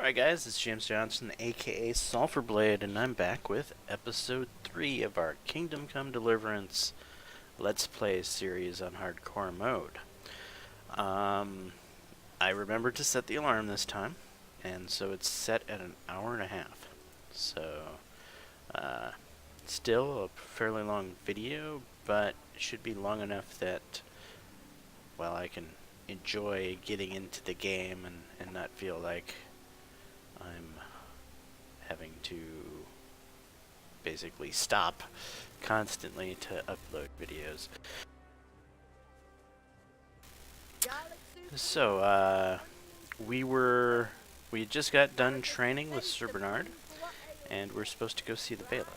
Alright guys, it's James Johnson, aka Sulfurblade, and I'm back with episode 3 of our Kingdom Come Deliverance Let's Play series on hardcore mode. I remembered to set the alarm this time, and so it's set at an hour and a half. So, still a fairly long video, but it should be long enough that, well, I can enjoy getting into the game and not feel like I'm having to basically stop constantly to upload videos. So, we just got done training with Sir Bernard, and we're supposed to go see the bailiff.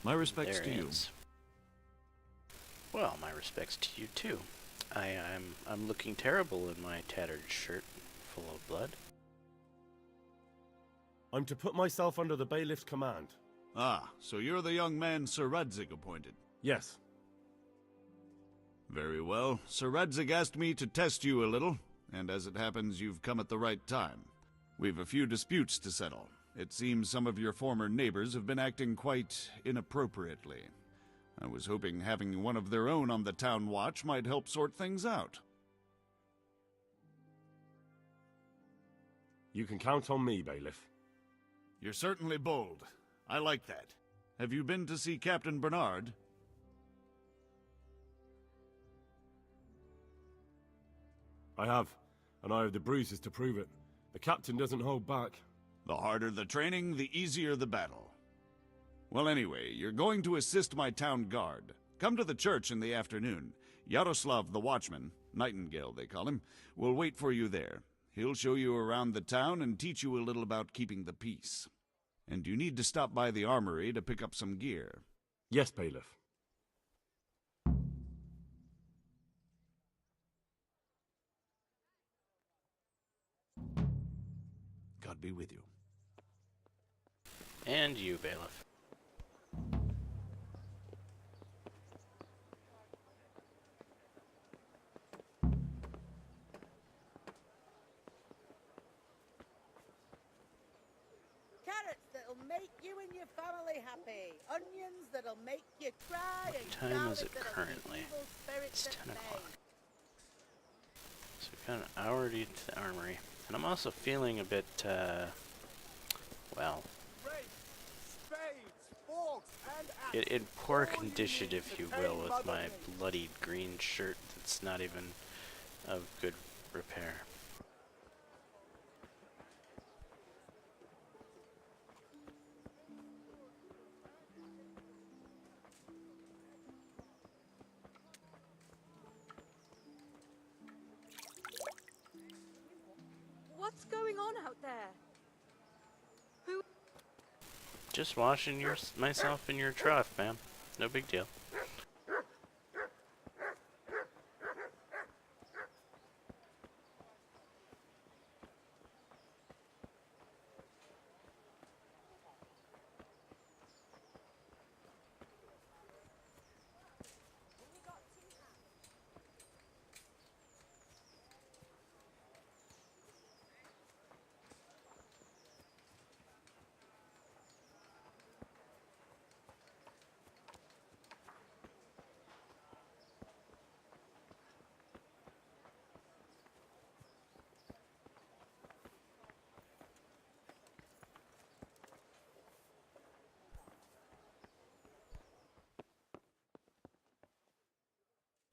My respects to you. Well, my respects to you too. I'm looking terrible in my tattered shirt, full of blood. I'm to put myself under the bailiff's command. Ah, so you're the young man Sir Radzig appointed. Yes. Very well. Sir Radzig asked me to test you a little, and as it happens, you've come at the right time. We've a few disputes to settle. It seems some of your former neighbors have been acting quite inappropriately. I was hoping having one of their own on the town watch might help sort things out. You can count on me, bailiff. You're certainly bold. I like that. Have you been to see Captain Bernard? I have, and I have the bruises to prove it. The captain doesn't hold back. The harder the training, the easier the battle. Well, anyway, you're going to assist my town guard. Come to the church in the afternoon. Yaroslav the watchman, Nightingale they call him, will wait for you there. He'll show you around the town and teach you a little about keeping the peace. And you need to stop by the armory to pick up some gear. Yes, bailiff. God be with you. And you, bailiff. Carrots that'll make you and your family happy. Onions that'll make you cry. What and time is garlic it that'll currently? keep evil spirits It's at 10 bay. o'clock. So we've got an hour to get to the armory. And I'm also feeling a bit, well, in poor condition, if you will, with my bloodied green shirt that's not even of good repair. What's going on out there? Who? Just washing myself in your trough, ma'am. No big deal.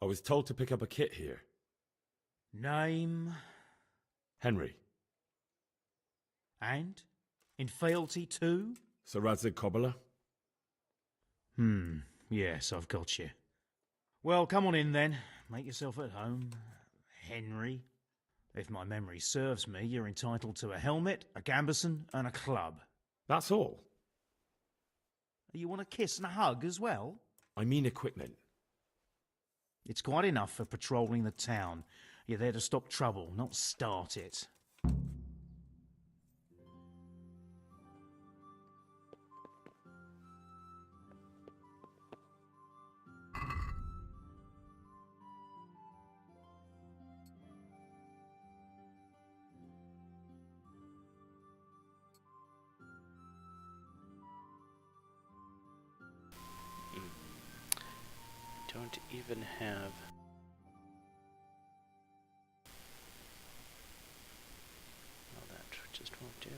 I was told to pick up a kit here. Name Henry. and in fealty to? Sir Radzig Cobbler. Yes, I've got you. Well, come on in then. Make yourself at home. Henry. If my memory serves me, you're entitled to a helmet, a gambeson, and a club. That's all. You want a kiss and a hug as well? I mean equipment. It's quite enough for patrolling the town. You're there to stop trouble, not start it. don't even have... Well, that just won't do.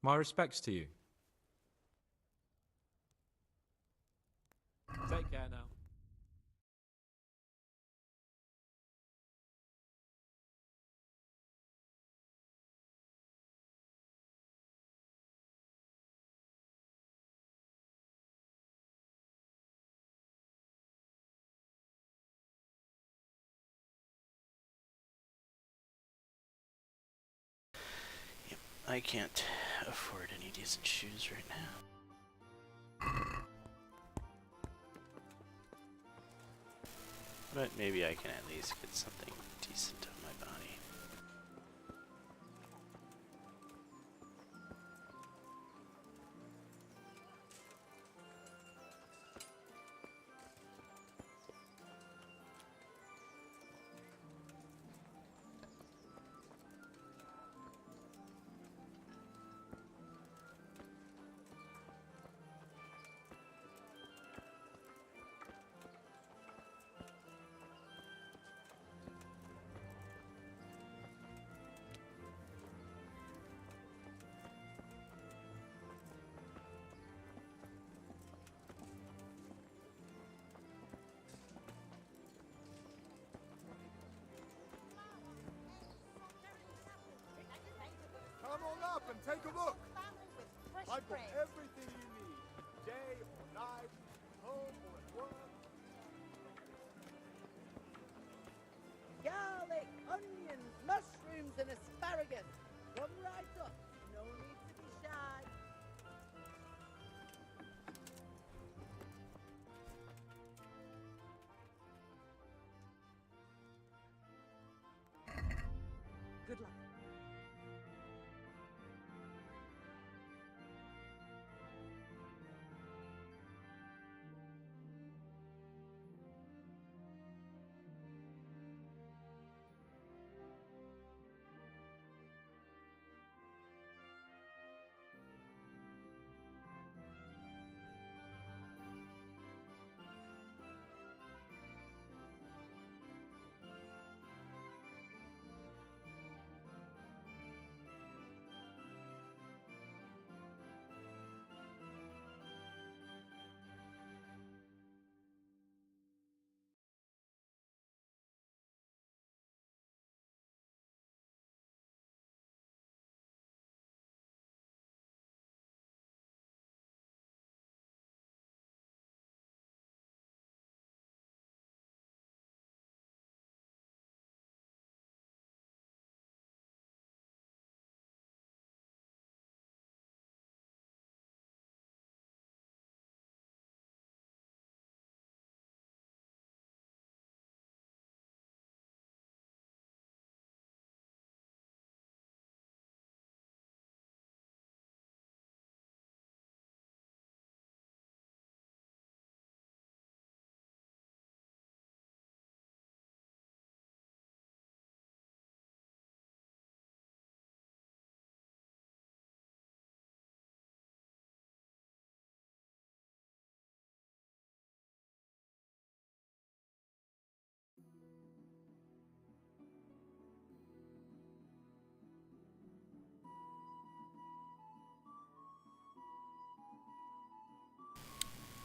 My respects to you. Take care now. Yep, I can't afford any decent shoes right now. But maybe I can at least get something decent on my body. Come on up and take a look. Family with fresh I've got bread. everything you need. Day or night, home or at work. Garlic, onions, mushrooms, and asparagus. Come right up. No need to be shy. Good luck.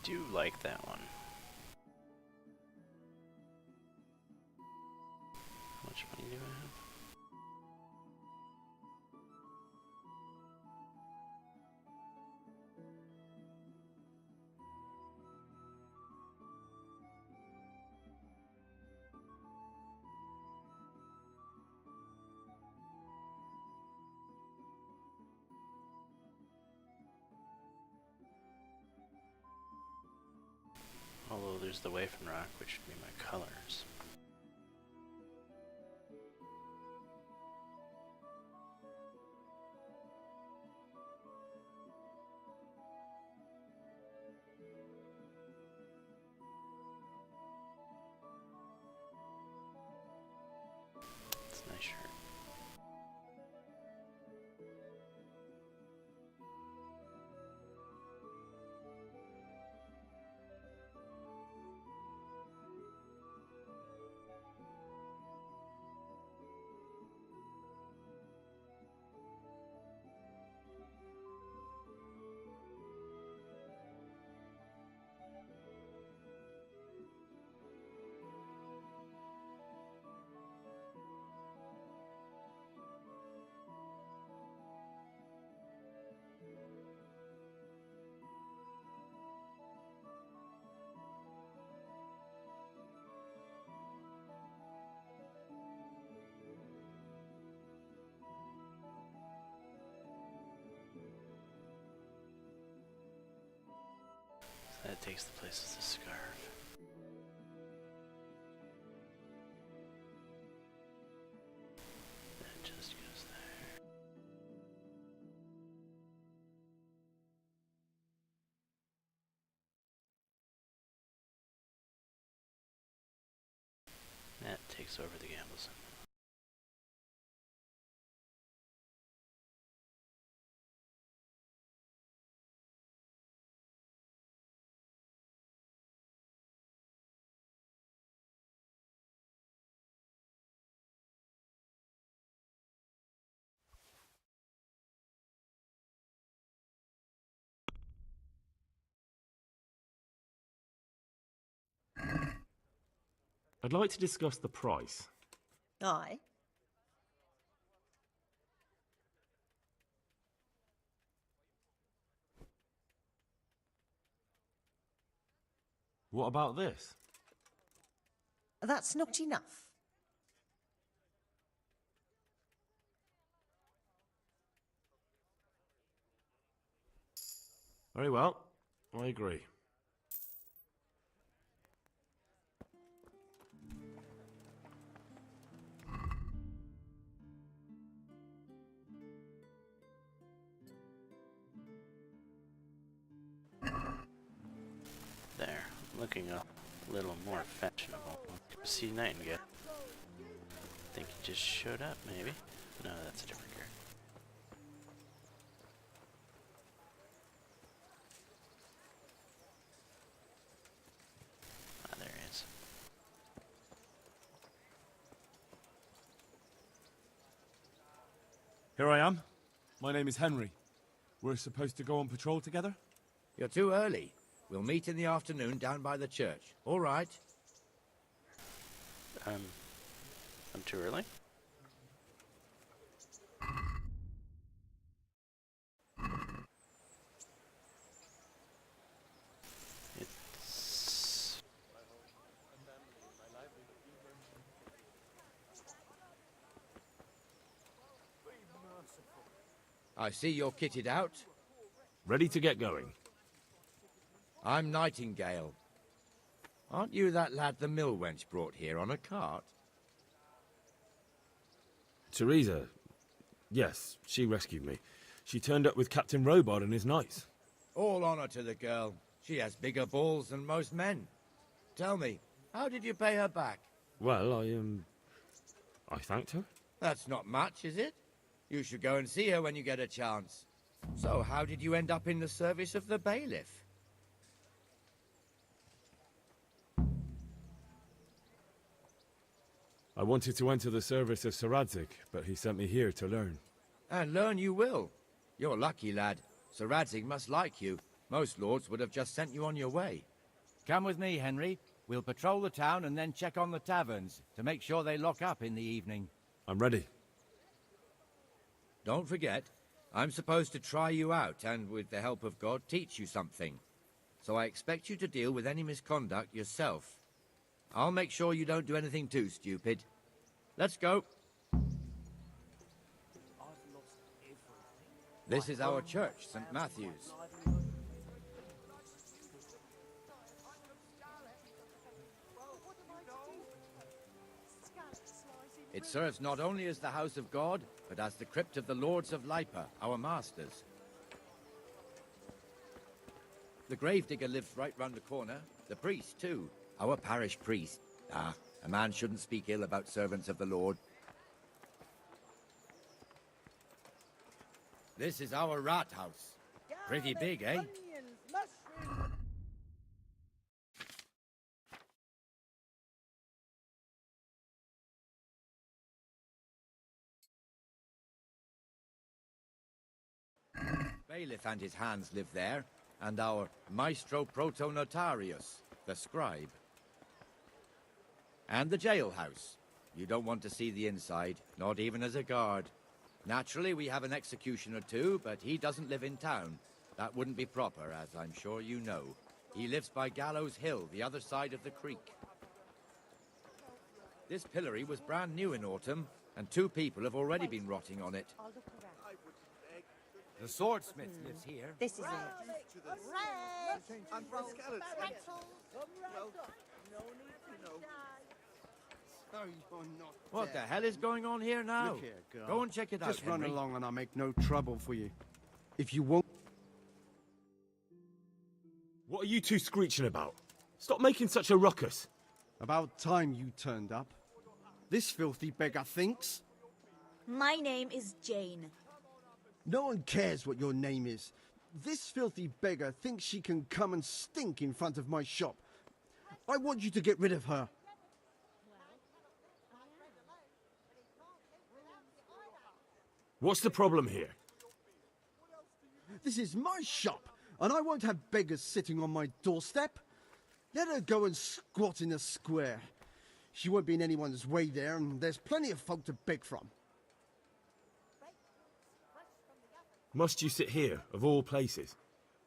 Do like that one. How much money do I have? All there's the Wafen Rock, which would be my colors. It's a nice shirt. That takes the place of the scarf. That just goes there. That takes over the gamble symbol. I'd like to discuss the price. Aye. What about this? That's not enough. Very well. I agree. There, looking a little more fashionable. See Nightingale. Think he just showed up, maybe? No, that's a different character. Ah, there he is. Here I am. My name is Henry. We're supposed to go on patrol together? You're too early. We'll meet in the afternoon down by the church. All right? I'm too early? It's... I see you're kitted out. Ready to get going. I'm Nightingale. Aren't you that lad the mill wench brought here on a cart? Teresa. Yes, she rescued me. She turned up with Captain Robard and his knights. All honor to the girl. She has bigger balls than most men. Tell me, how did you pay her back? Well, I thanked her. That's not much, is it? You should go and see her when you get a chance. So, how did you end up in the service of the bailiff? I wanted to enter the service of Sir Radzig, but he sent me here to learn. And learn you will. You're lucky, lad. Sir Radzig must like you. Most lords would have just sent you on your way. Come with me, Henry. We'll patrol the town and then check on the taverns to make sure they lock up in the evening. I'm ready. Don't forget, I'm supposed to try you out and, with the help of God, teach you something. So I expect you to deal with any misconduct yourself. I'll make sure you don't do anything too stupid. Let's go. This is our church, St. Matthew's. It serves not only as the house of God, but as the crypt of the lords of Lipa, our masters. The gravedigger lives right round the corner. The priest, too. Our parish priest. Ah, a man shouldn't speak ill about servants of the Lord. This is our rat house. Pretty big, eh? Onions, mushrooms. Bailiff and his hands live there, and our Maestro Protonotarius, the scribe. And the jailhouse. You don't want to see the inside, not even as a guard. Naturally, we have an executioner too, but he doesn't live in town. That wouldn't be proper, as I'm sure you know. He lives by Gallows Hill, the other side of the creek. This pillory was brand new in autumn, and 2 people have already been rotting on it. The swordsmith lives here. This is it. I'm from Skeleton. Oh, you're not What dead. the hell is going on here now? Look here, girl. Go and check it out, Just run Henry. along and I'll make no trouble for you. If you won't... What are you two screeching about? Stop making such a ruckus. About time you turned up. This filthy beggar thinks. My name is Jane. No one cares what your name is. This filthy beggar thinks she can come and stink in front of my shop. I want you to get rid of her. What's the problem here? This is my shop, and I won't have beggars sitting on my doorstep. Let her go and squat in a square. She won't be in anyone's way there, and there's plenty of folk to beg from. Must you sit here, of all places?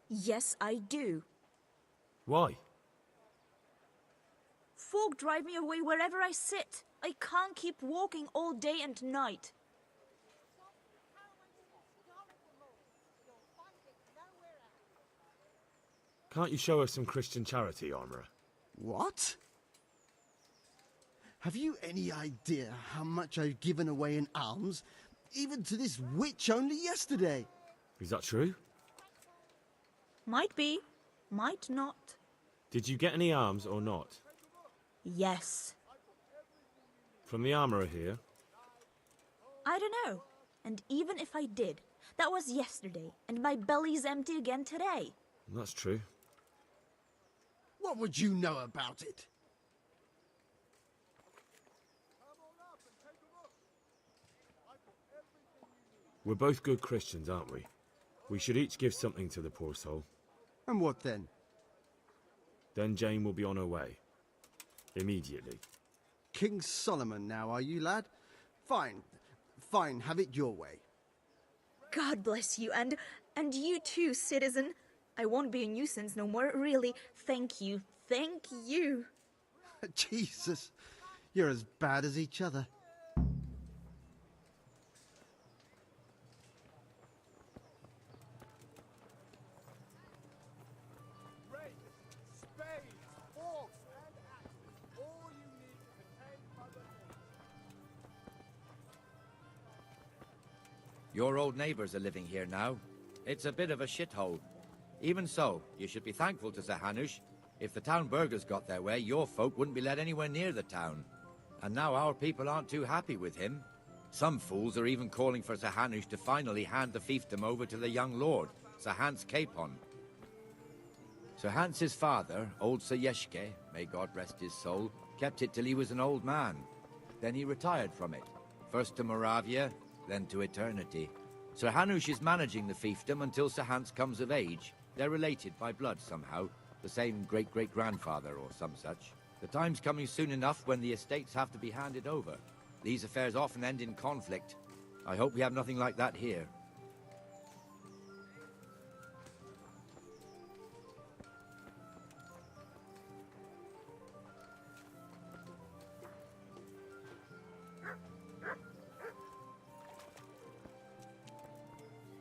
Yes, I do. Why? Folk drive me away wherever I sit. I can't keep walking all day and night. Can't you show us some Christian charity, Armourer? What? Have you any idea how much I've given away in alms, even to this witch only yesterday? Is that true? Might be, might not. Did you get any arms or not? Yes. From the Armourer here? I don't know. And even if I did, that was yesterday, and my belly's empty again today. That's true. What would you know about it? We're both good Christians, aren't we? We should each give something to the poor soul. And what then? Then Jane will be on her way. Immediately. King Solomon now, are you, lad? Fine. Fine, have it your way. God bless you, and you too, citizen. I won't be a nuisance no more, really. Thank you. Thank you. Jesus, you're as bad as each other. Rakes, spades, forks, and axes. All you need to contain Mother Nature. Your old neighbors are living here now. It's a bit of a shithole. Even so, you should be thankful to Sir Hanush. If the town burghers got their way, your folk wouldn't be let anywhere near the town. And now our people aren't too happy with him. Some fools are even calling for Sir Hanush to finally hand the fiefdom over to the young lord, Sir Hans Capon. Sir Hans's father, old Sir Yeshke, may God rest his soul, kept it till he was an old man. Then he retired from it, first to Moravia, then to eternity. Sir Hanush is managing the fiefdom until Sir Hans comes of age. They're related by blood somehow, the same great-great-grandfather or some such. The time's coming soon enough when the estates have to be handed over. These affairs often end in conflict. I hope we have nothing like that here.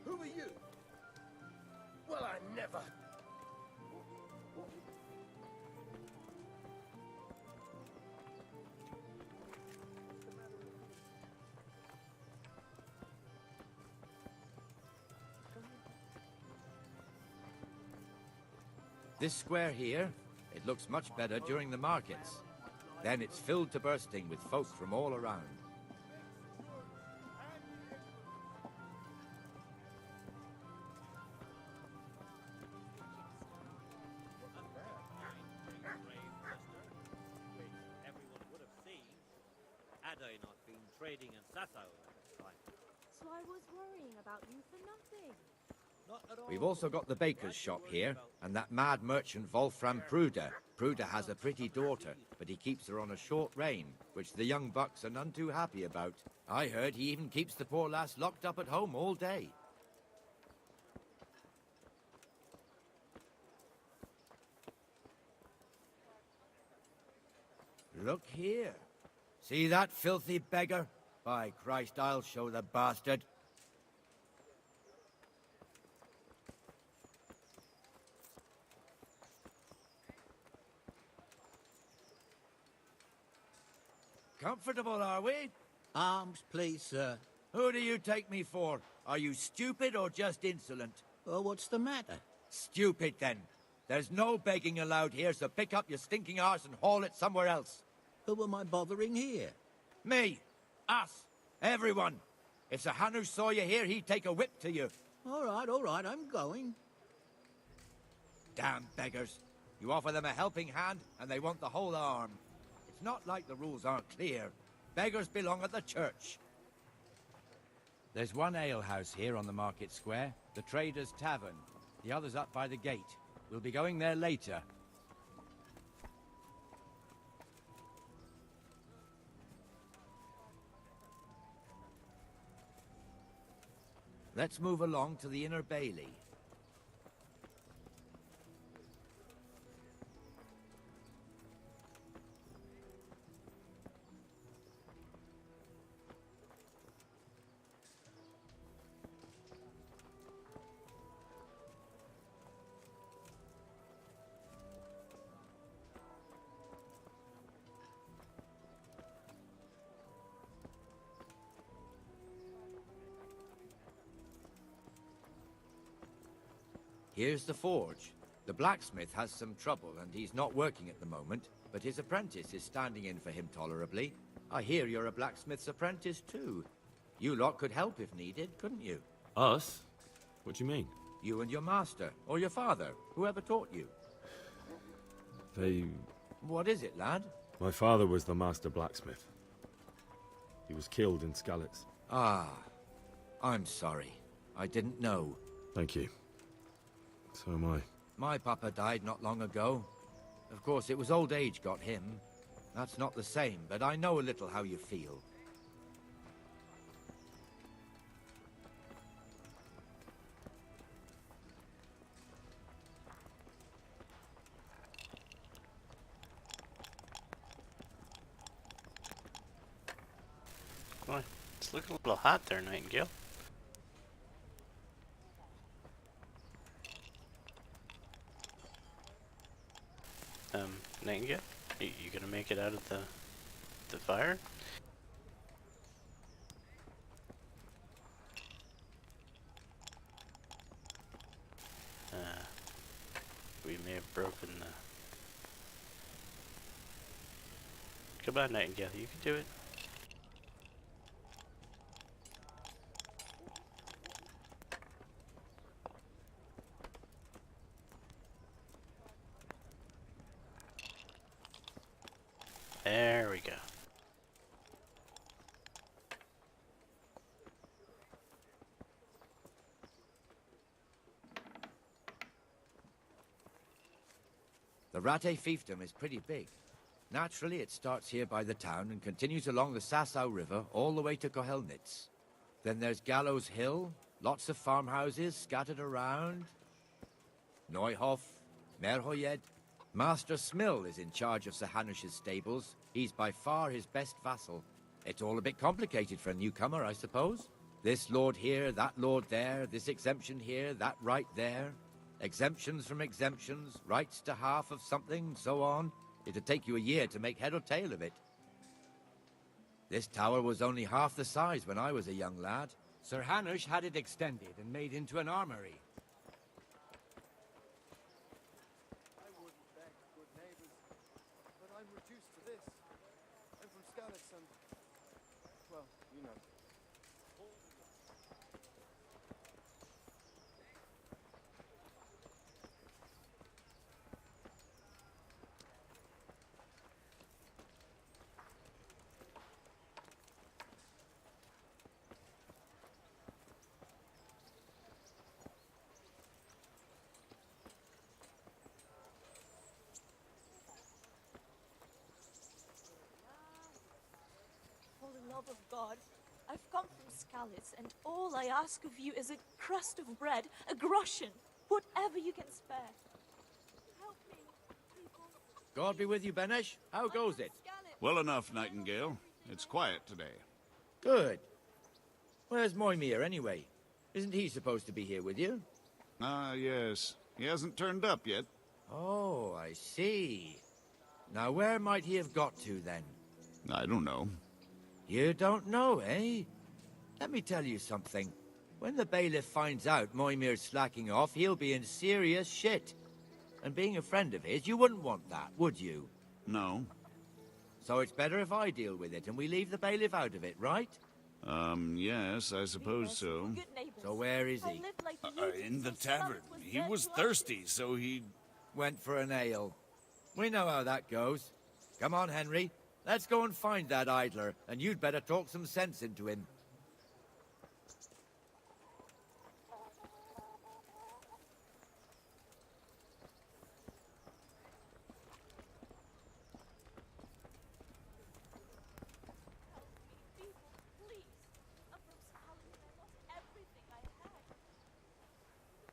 Who are you? Well, I never. This square here, it looks much better during the markets. Then it's filled to bursting with folk from all around. Had I not been trading in Sasso at the time. So I was worrying about you for nothing. Not at all. We've also got the baker's shop here, and that mad merchant Wolfram Pruder. Pruder has a pretty daughter, but he keeps her on a short rein, which the young bucks are none too happy about. I heard he even keeps the poor lass locked up at home all day. Look here. See that filthy beggar? By Christ, I'll show the bastard. Comfortable, are we? Arms, please, sir. Who do you take me for? Are you stupid or just insolent? Well, what's the matter? Stupid, then. There's no begging allowed here, so pick up your stinking arse and haul it somewhere else. Who am I bothering here? Me. Us. Everyone. If Sir Hanush saw you here, he'd take a whip to you. All right, I'm going. Damn beggars. You offer them a helping hand, and they want the whole arm. It's not like the rules aren't clear. Beggars belong at the church. There's one alehouse here on the market square, the Trader's Tavern. The other's up by the gate. We'll be going there later. Let's move along to the Inner Bailey. Here's the forge. The blacksmith has some trouble and he's not working at the moment, but his apprentice is standing in for him tolerably. I hear you're a blacksmith's apprentice too. You lot could help if needed, couldn't you? Us? What do you mean? You and your master, or your father, whoever taught you. They... What is it, lad? My father was the master blacksmith. He was killed in Skalitz. Ah, I'm sorry. I didn't know. Thank you. So am I. My papa died not long ago. Of course, it was old age got him. That's not the same, but I know a little how you feel. Boy, it's looking a little hot there, Nightingale. Nightingale, you gonna make it out of the fire? We may have broken the... Come on, Nightingale, you can do it. There we go. The Rate fiefdom is pretty big. Naturally, it starts here by the town and continues along the Sasau River all the way to Kohelnitz. Then there's Gallows Hill, lots of farmhouses scattered around. Neuhof, Merhoyed. Master Smill is in charge of Sir Hanush's stables. He's by far his best vassal. It's all a bit complicated for a newcomer, I suppose. This lord here, that lord there, this exemption here, that right there. Exemptions from exemptions, rights to half of something, so on. It'd take you a year to make head or tail of it. This tower was only half the size when I was a young lad. Sir Hanush had it extended and made into an armory. you know. For the love of God, I've come from Scallis, and all I ask of you is a crust of bread, a groschen, whatever you can spare. Help me, people. God be with you, Benesh. How goes it? Well enough, Nightingale. It's quiet today. Good. Where's Moimir, anyway? Isn't he supposed to be here with you? Ah, yes. He hasn't turned up yet. Oh, I see. Now, where might he have got to, then? I don't know. You don't know, eh? Let me tell you something. When the bailiff finds out Moimir's slacking off, he'll be in serious shit. And being a friend of his, you wouldn't want that, would you? No. So it's better if I deal with it and we leave the bailiff out of it, right? Yes, I suppose so. So where is he? In the tavern. He was thirsty, so he... Went for an ale. We know how that goes. Come on, Henry. Let's go and find that idler, and you'd better talk some sense into him.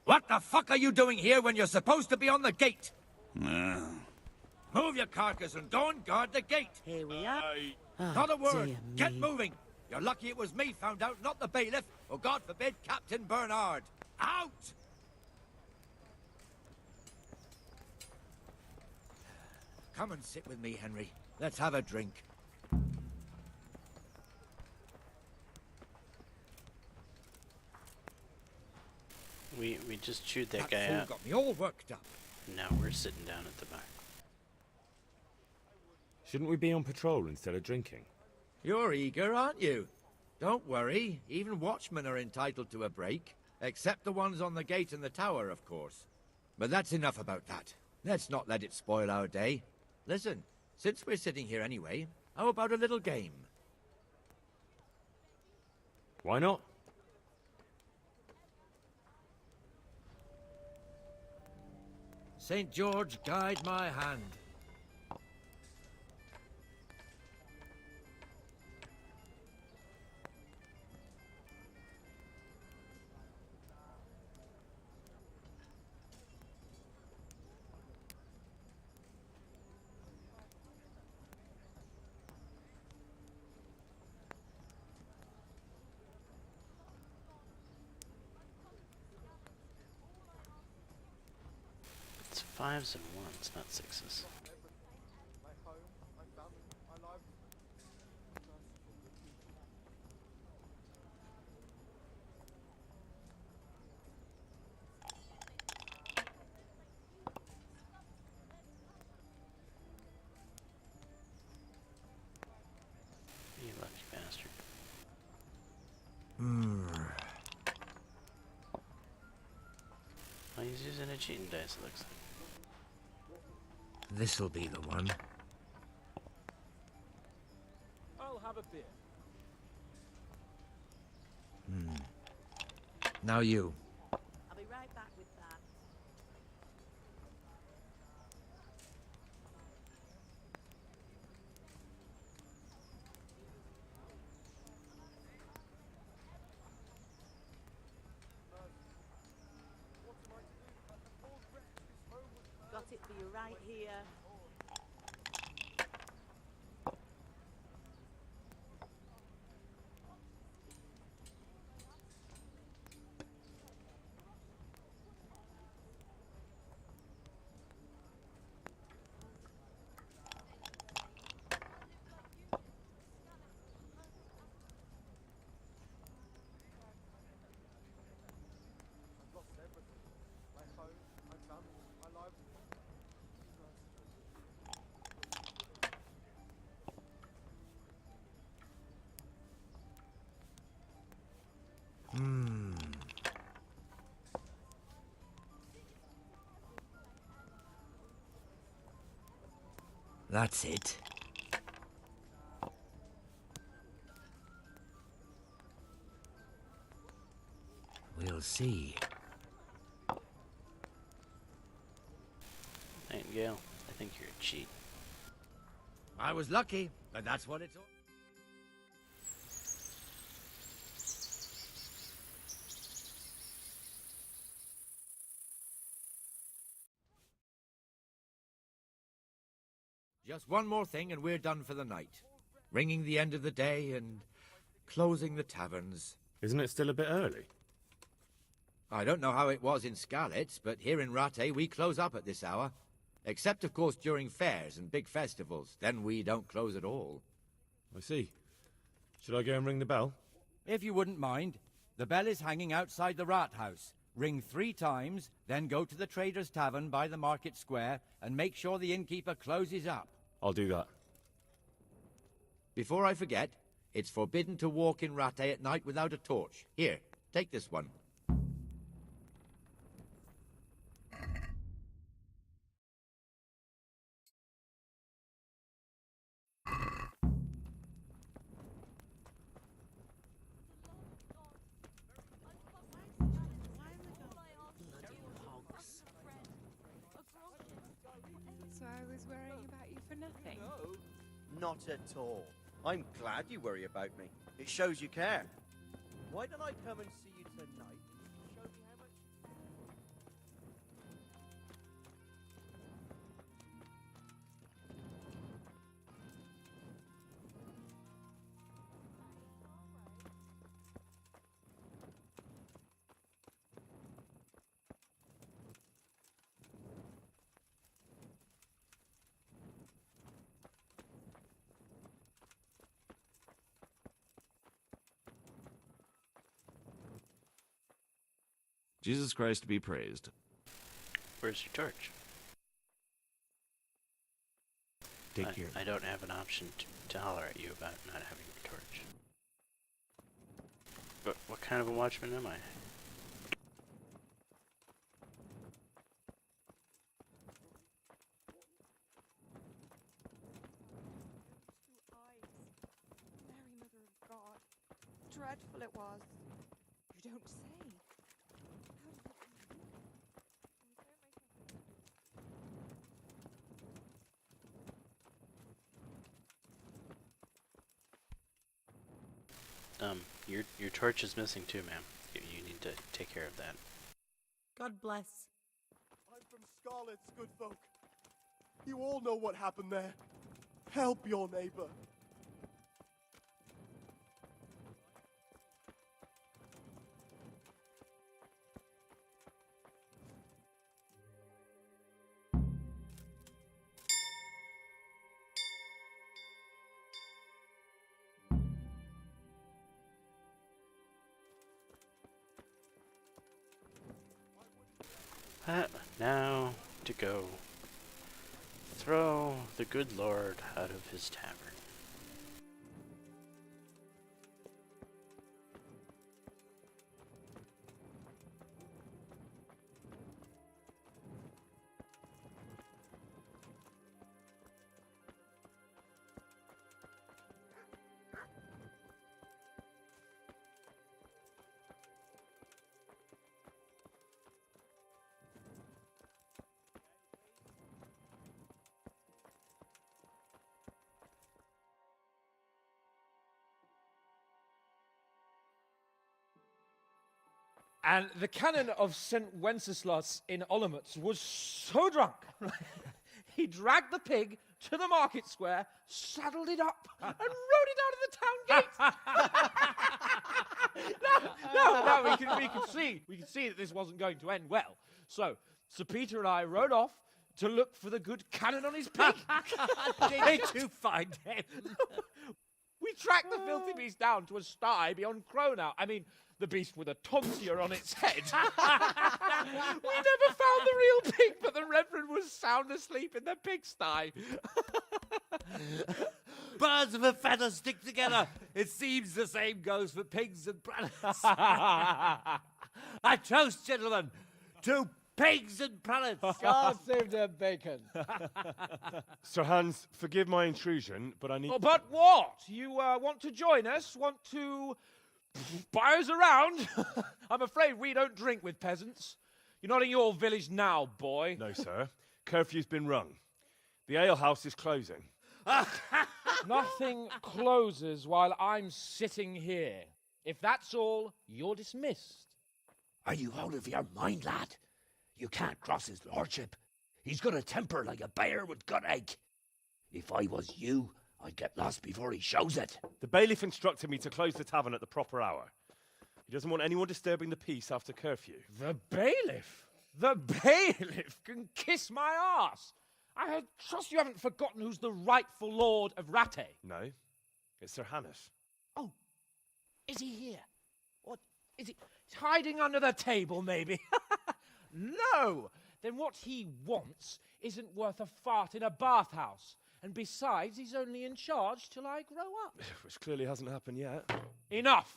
What the fuck are you doing here when you're supposed to be on the gate? Move your carcass and go and guard the gate. Here we are. Not a word. dear Get me. moving. You're lucky it was me found out, not the bailiff, or God forbid, Captain Bernard. Out! Come and sit with me, Henry. Let's have a drink. We just chewed that That guy fool out. got me all worked up. Now we're sitting down at the bar. Shouldn't we be on patrol instead of drinking? You're eager, aren't you? Don't worry. Even watchmen are entitled to a break. Except the ones on the gate and the tower, of course. But that's enough about that. Let's not let it spoil our day. Listen, since we're sitting here anyway, how about a little game? Why not? St. George, guide my hand. It's fives and ones, not sixes. My home, my family, my life. You lucky bastard. Oh, he's using a cheating dice, it looks like. This'll be the one. I'll have a beer. Now you. I'll be right back with that. Got it for you right here. I've lost everything. My home, my family, my life. That's it. We'll see. Nightingale, I think you're a cheat. I was lucky, but that's what it's all. Just one more thing and we're done for the night. Ringing the end of the day and closing the taverns. Isn't it still a bit early? I don't know how it was in Skalitz, but here in Rattay we close up at this hour. Except, of course, during fairs and big festivals. Then we don't close at all. I see. Should I go and ring the bell? If you wouldn't mind. The bell is hanging outside the rat house. Ring 3 times, then go to the Trader's Tavern by the market square and make sure the innkeeper closes up. I'll do that. Before I forget, it's forbidden to walk in Rattay at night without a torch. Here, take this one. So I was worrying about you for nothing. Not at all. I'm glad you worry about me. It shows you care. Why don't I come and see you tonight and show you how much... Jesus Christ be praised. Where's your torch? I don't have an option to holler at you about not having your torch. But what kind of a watchman am I? Mary, Mother of God. Dreadful it was. You don't say. Your torch is missing too, ma'am. You need to take care of that. God bless. I'm from Skalitz, good folk. You all know what happened there. Help your neighbor. Now to go throw the good Lord out of his tavern. And the canon of St. Wenceslas in Olomouc was so drunk, he dragged the pig to the market square, saddled it up, and rode it out of the town gate. No, we can see that this wasn't going to end well. So, Sir Peter and I rode off to look for the good canon on his pig. Did you find him? We tracked the filthy beast down to a sty beyond Cronau. I mean, the beast with a tonsure on its head. We never found the real pig, but the Reverend was sound asleep in the pigsty. Birds of a feather stick together. It seems the same goes for pigs and brannets. I toast, gentlemen, to pigs and pullets. God save the bacon. Sir Hans, forgive my intrusion, but I need... Oh, but what? You want to join us? Want to buy us around? I'm afraid we don't drink with peasants. You're not in your village now, boy. No, sir. Curfew's been rung. The alehouse is closing. Nothing closes while I'm sitting here. If that's all, you're dismissed. Are you out of your mind, lad? You can't cross his lordship. He's got a temper like a bear with gut ache. If I was you, I'd get lost before he shows it. The bailiff instructed me to close the tavern at the proper hour. He doesn't want anyone disturbing the peace after curfew. The bailiff? The bailiff can kiss my arse. I trust you haven't forgotten who's the rightful lord of Rattay. No, it's Sir Hannes. Oh, is he here? What, is he he's hiding under the table, maybe? No! Then what he wants isn't worth a fart in a bathhouse. And besides, he's only in charge till I grow up. Which clearly hasn't happened yet. Enough!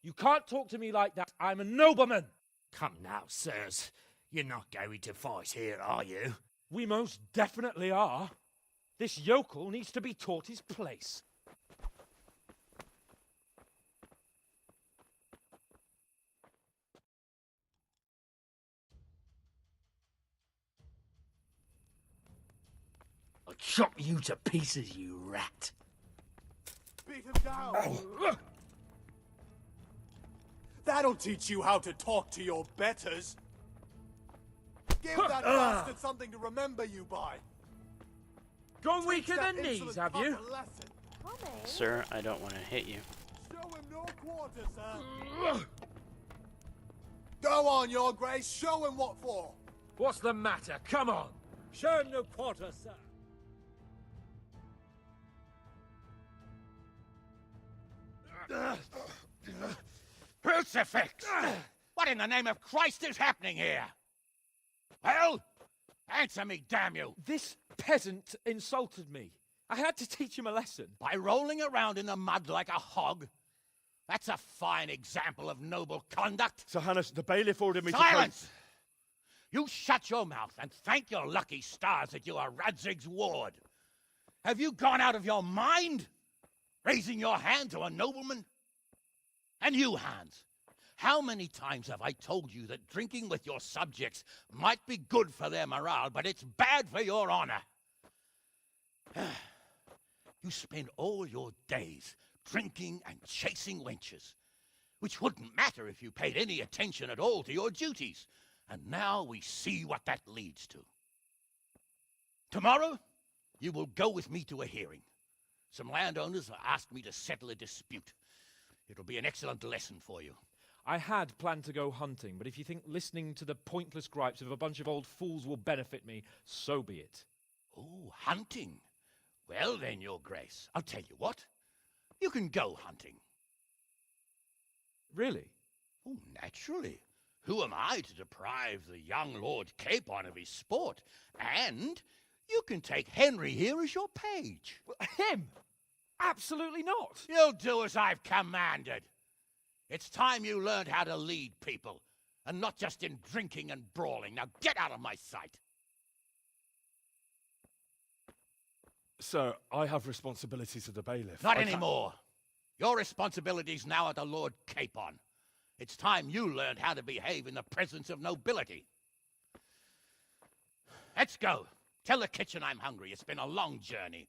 You can't talk to me like that. I'm a nobleman. Come now, sirs. You're not going to fight here, are you? We most definitely are. This yokel needs to be taught his place. I'll chop you to pieces, you rat. Beat him down. That'll teach you how to talk to your betters. Give that bastard something to remember you by. Gone weak in the knees, have you? Sir, I don't want to hit you. Show him no quarter, sir. Go on, your grace. Show him what for. What's the matter? Come on. Show him no quarter, sir. Crucifix! What in the name of Christ is happening here? Well, answer me, damn you! This peasant insulted me. I had to teach him a lesson. By rolling around in the mud like a hog? That's a fine example of noble conduct. Sir Hannes, the bailiff ordered me Silence! You shut your mouth and thank your lucky stars that you are Radzig's ward. Have you gone out of your mind? Raising your hand to a nobleman? And you, Hans, how many times have I told you that drinking with your subjects might be good for their morale, but it's bad for your honor? You spend all your days drinking and chasing wenches, which wouldn't matter if you paid any attention at all to your duties. And now we see what that leads to. Tomorrow, you will go with me to a hearing. Some landowners have asked me to settle a dispute. It'll be an excellent lesson for you. I had planned to go hunting, but if you think listening to the pointless gripes of a bunch of old fools will benefit me, so be it. Oh, hunting? Well then, your grace, I'll tell you what. You can go hunting. Really? Oh, naturally. Who am I to deprive the young Lord Capon of his sport? And you can take Henry here as your page. Him? Absolutely not. You'll do as I've commanded. It's time you learned how to lead people, and not just in drinking and brawling. Now get out of my sight. Sir, I have responsibilities of the bailiff. Not anymore. Your responsibilities now are the Lord Capon. It's time you learned how to behave in the presence of nobility. Let's go. Tell the kitchen I'm hungry. It's been a long journey.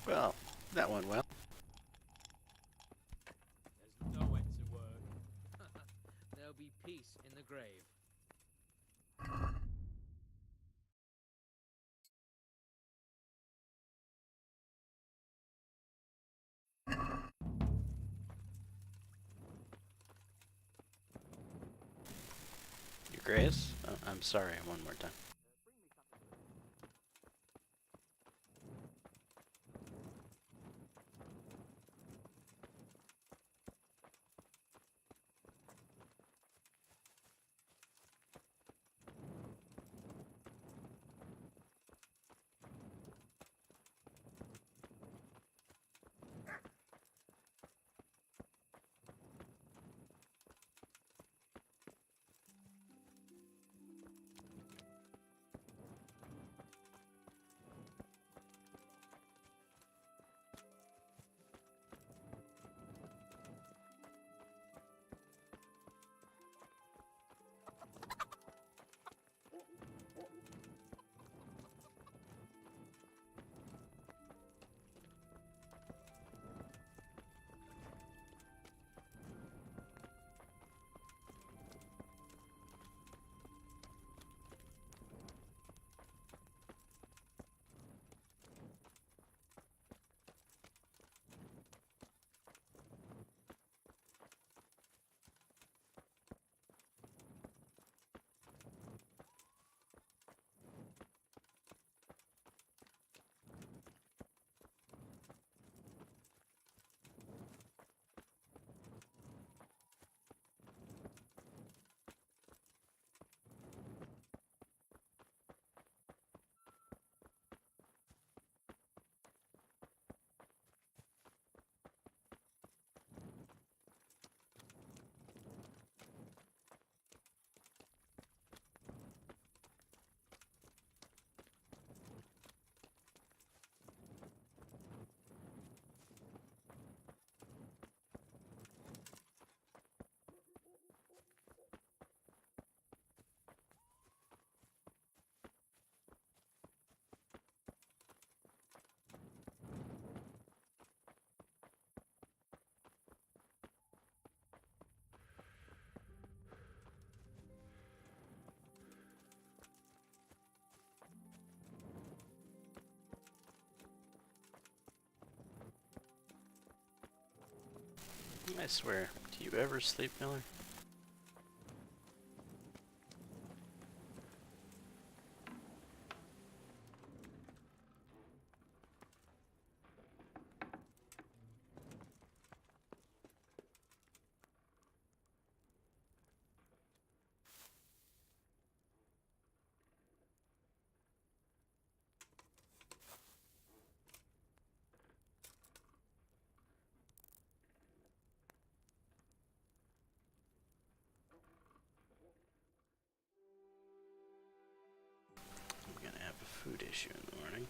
Well, that went well. There's no end to word. There'll be peace in the grave. Your Grace? Oh, I'm sorry, one more time. I swear, do you ever sleep, Miller? I'm gonna have a food issue in the morning.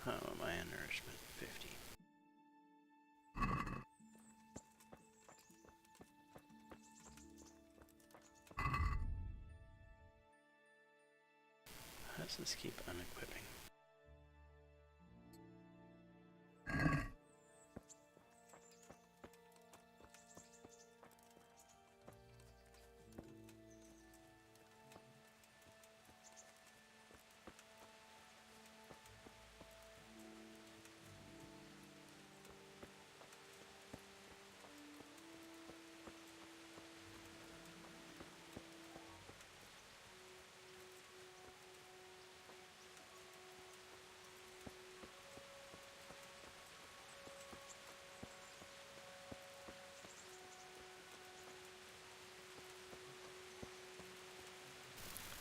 How am I in nourishment? 50. How does this keep unequipping?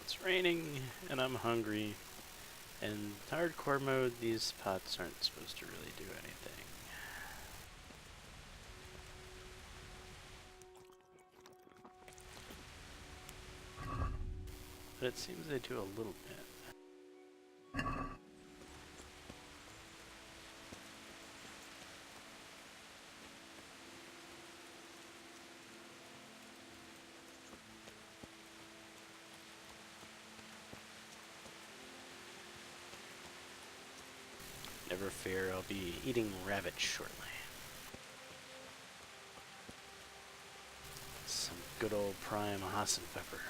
It's raining, and I'm hungry. In hardcore mode, these pots aren't supposed to really do anything. But it seems they do a little bit. Never fear, I'll be eating rabbit shortly. Some good old prime Hassan pepper.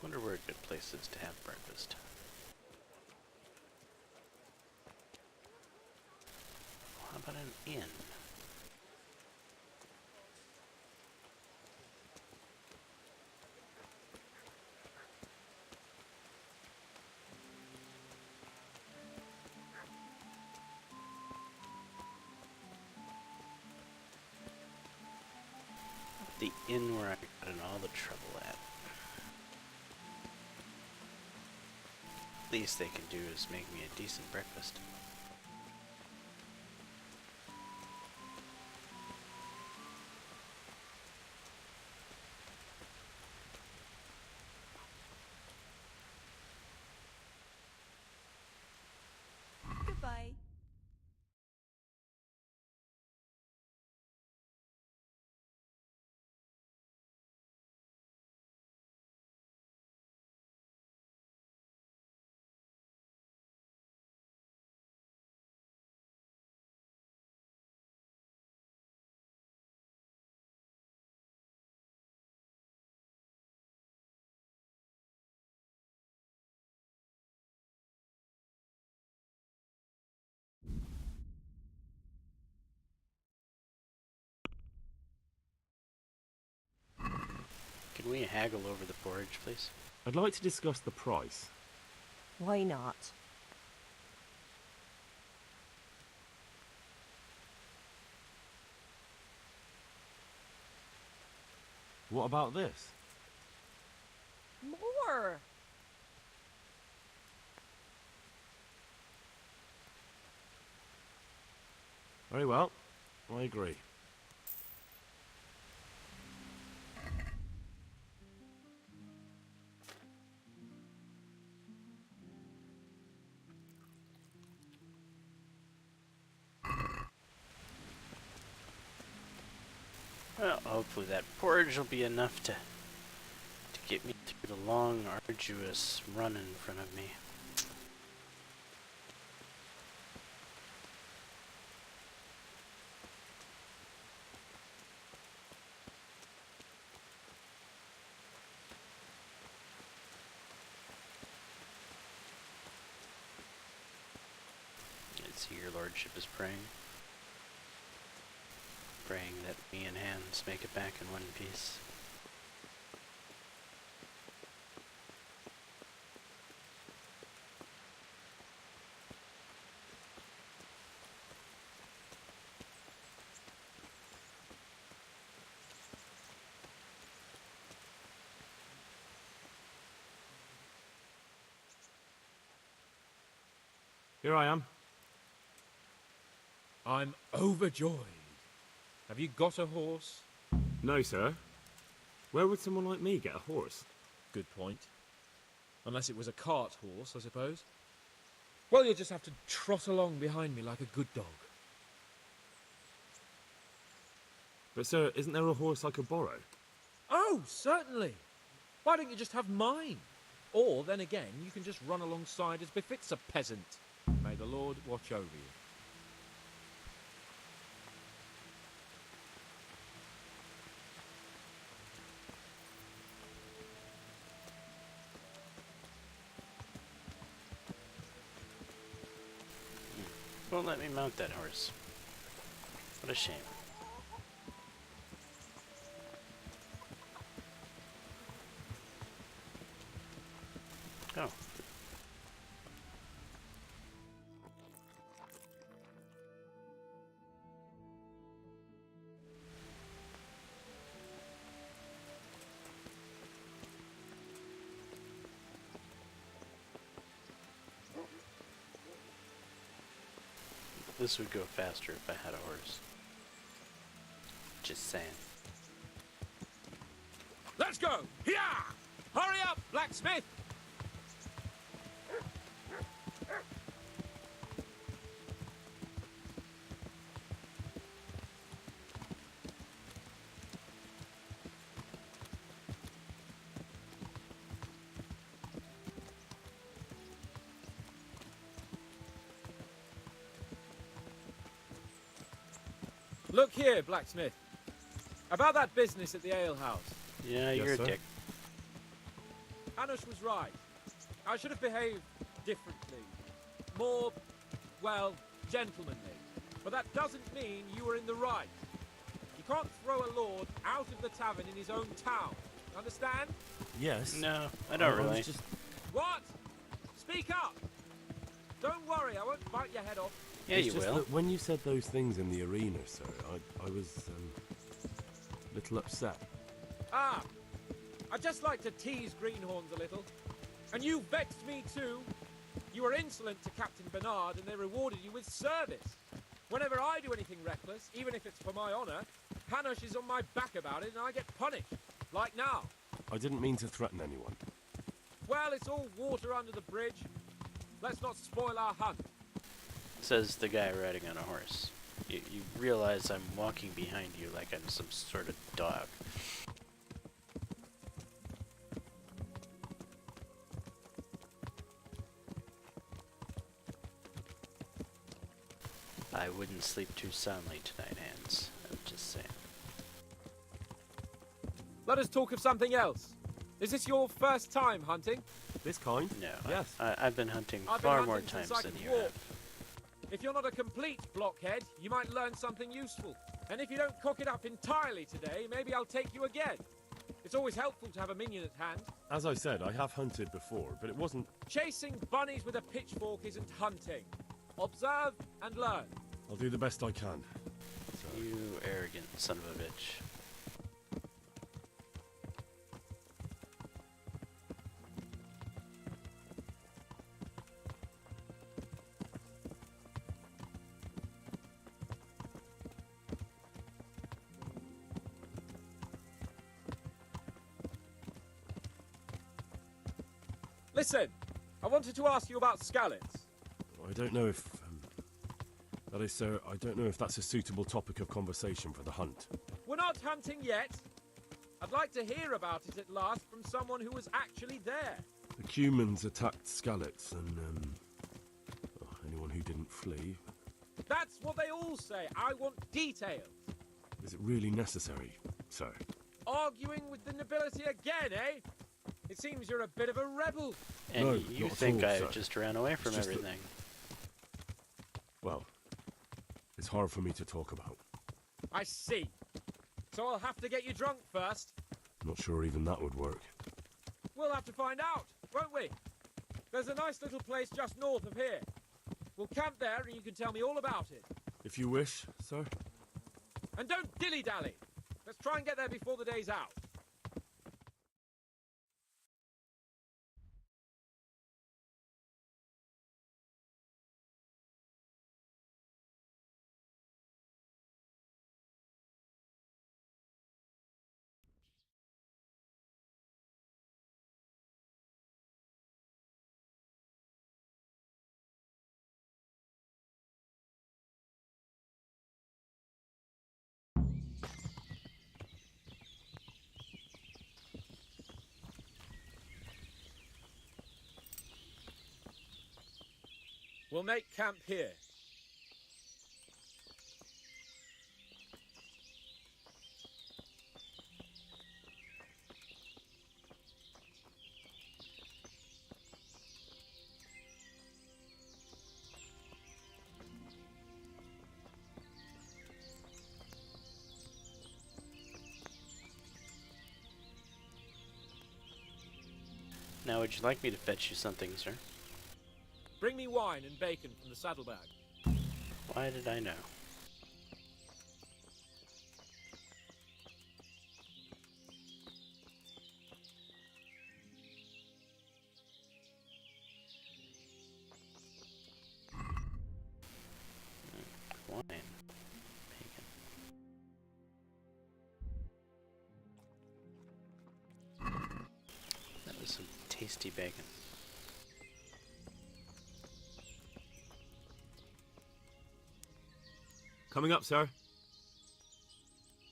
Wonder where a good place is to have breakfast. How about an inn? The inn where I got in all the trouble at. Least they can do is make me a decent breakfast. Bye. Can we haggle over the porridge, please? I'd like to discuss the price. Why not? What about this? More! Very well. I agree. Well, hopefully that porridge will be enough to get me through the long, arduous run in front of me. I see your lordship is praying. Praying that me and Hans make it back in one piece. Here I am. I'm overjoyed. Have you got a horse? No, sir. Where would someone like me get a horse? Good point. Unless it was a cart horse, I suppose. Well, you'll just have to trot along behind me like a good dog. But, sir, isn't there a horse I could borrow? Oh, certainly. Why don't you just have mine? Or, then again, you can just run alongside as befits a peasant. May the Lord watch over you. Won't let me mount that horse. What a shame. Oh. This would go faster if I had a horse. Just saying. Let's go! Here! Hurry up, blacksmith! Look here, blacksmith. About that business at the alehouse. Yeah, you're a dick. Hanush was right. I should have behaved differently. More, well, gentlemanly. But that doesn't mean you were in the right. You can't throw a lord out of the tavern in his own town. Understand? Yes. No, I don't really. What? Speak up! Don't worry, I won't bite your head off. Yeah, you will. That when you said those things in the arena, sir, I was a little upset. Ah, I just like to tease greenhorns a little. And you vexed me too. You were insolent to Captain Bernard and they rewarded you with service. Whenever I do anything reckless, even if it's for my honor, Hanush is on my back about it and I get punished. Like now. I didn't mean to threaten anyone. Well, it's all water under the bridge. Let's not spoil our hunt. says the guy riding on a horse. You realize I'm walking behind you like I'm some sort of dog. I wouldn't sleep too soundly tonight, Hans. I'm just saying. Let us talk of something else. Is this your first time hunting? This kind? No. Yes. I've been hunting I've far been more hunting times since I than could you walk. have. If you're not a complete blockhead, you might learn something useful. And if you don't cock it up entirely today, maybe I'll take you again. It's always helpful to have a minion at hand. As I said, I have hunted before, but it wasn't... Chasing bunnies with a pitchfork isn't hunting. Observe and learn. I'll do the best I can. You arrogant son of a bitch. Listen, I wanted to ask you about Skalitz. I don't know if... that is, sir, I don't know if that's a suitable topic of conversation for the hunt. We're not hunting yet. I'd like to hear about it at last from someone who was actually there. The Cumans attacked Skalitz, and, anyone who didn't flee. That's what they all say. I want details. Is it really necessary, sir? Arguing with the nobility again, eh? It seems you're a bit of a rebel. And No, you not at think all, I sir. just ran away from It's just that- everything. Well, it's hard for me to talk about. I see. So I'll have to get you drunk first. Not sure even that would work. We'll have to find out, won't we? There's a nice little place just north of here. We'll camp there and you can tell me all about it. If you wish, sir. And don't dilly-dally. Let's try and get there before the day's out. We'll make camp here. Now, would you like me to fetch you something, sir? Bring me wine and bacon from the saddlebag. Why did I know? Wine. Bacon. That was some tasty bacon. Coming up, sir.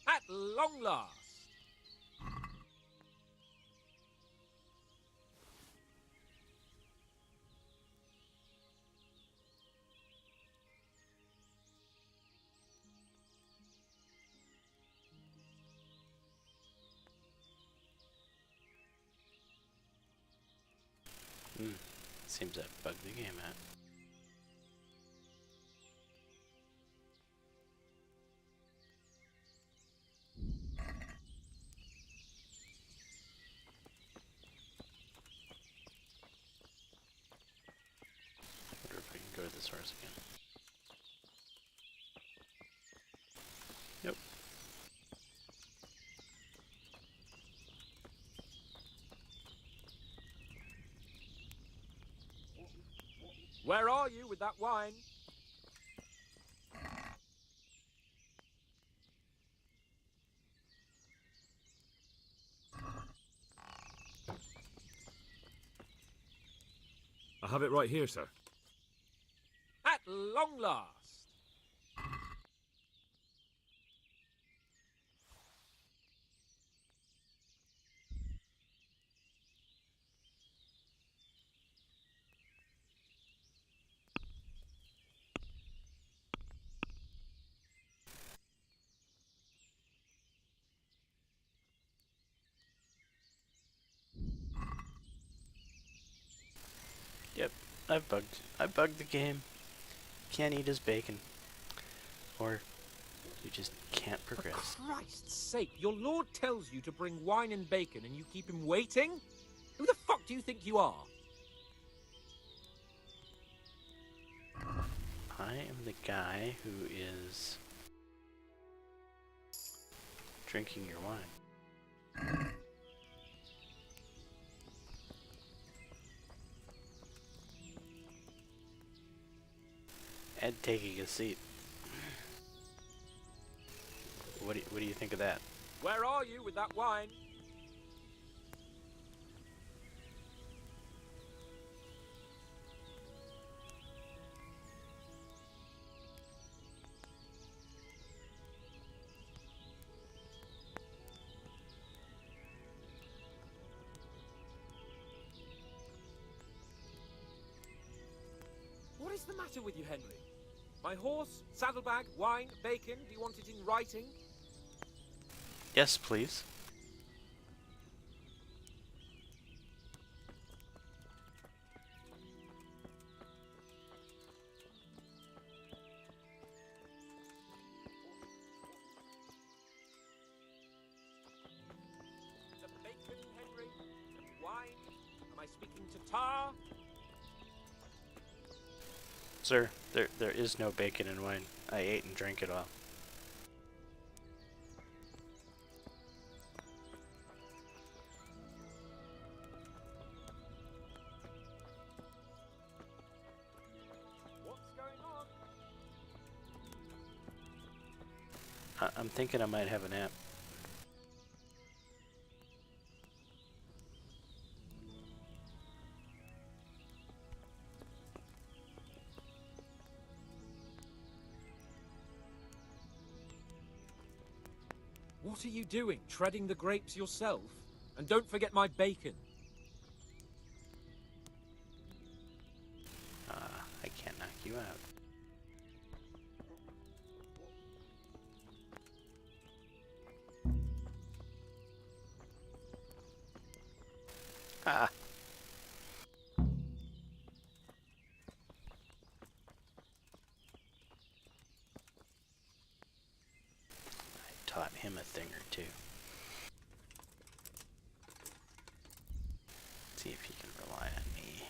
At long last. Seems that bugged the game out. Wonder if I can go to this horse again. Nope. Where are you with that wine? I have it right here, sir. At long long last. Yep, I bugged the game. Can't eat his bacon. Or you just can't progress. For Christ's sake, your lord tells you to bring wine and bacon and you keep him waiting? Who the fuck do you think you are? I am the guy who is drinking your wine. And taking a seat. What do you think of that? Where are you with that wine? What is the matter with you, Henry? My horse, saddlebag, wine, bacon, do you want it in writing? Yes, please. The bacon, Henry? The wine? Am I speaking to Tar? Sir, there is no bacon and wine. I ate and drank it all. What's going on? I'm thinking I might have a nap. What are you doing? Treading the grapes yourself? And don't forget my bacon. I can't knock you out. Ah. Taught him a thing or two. See if he can rely on me.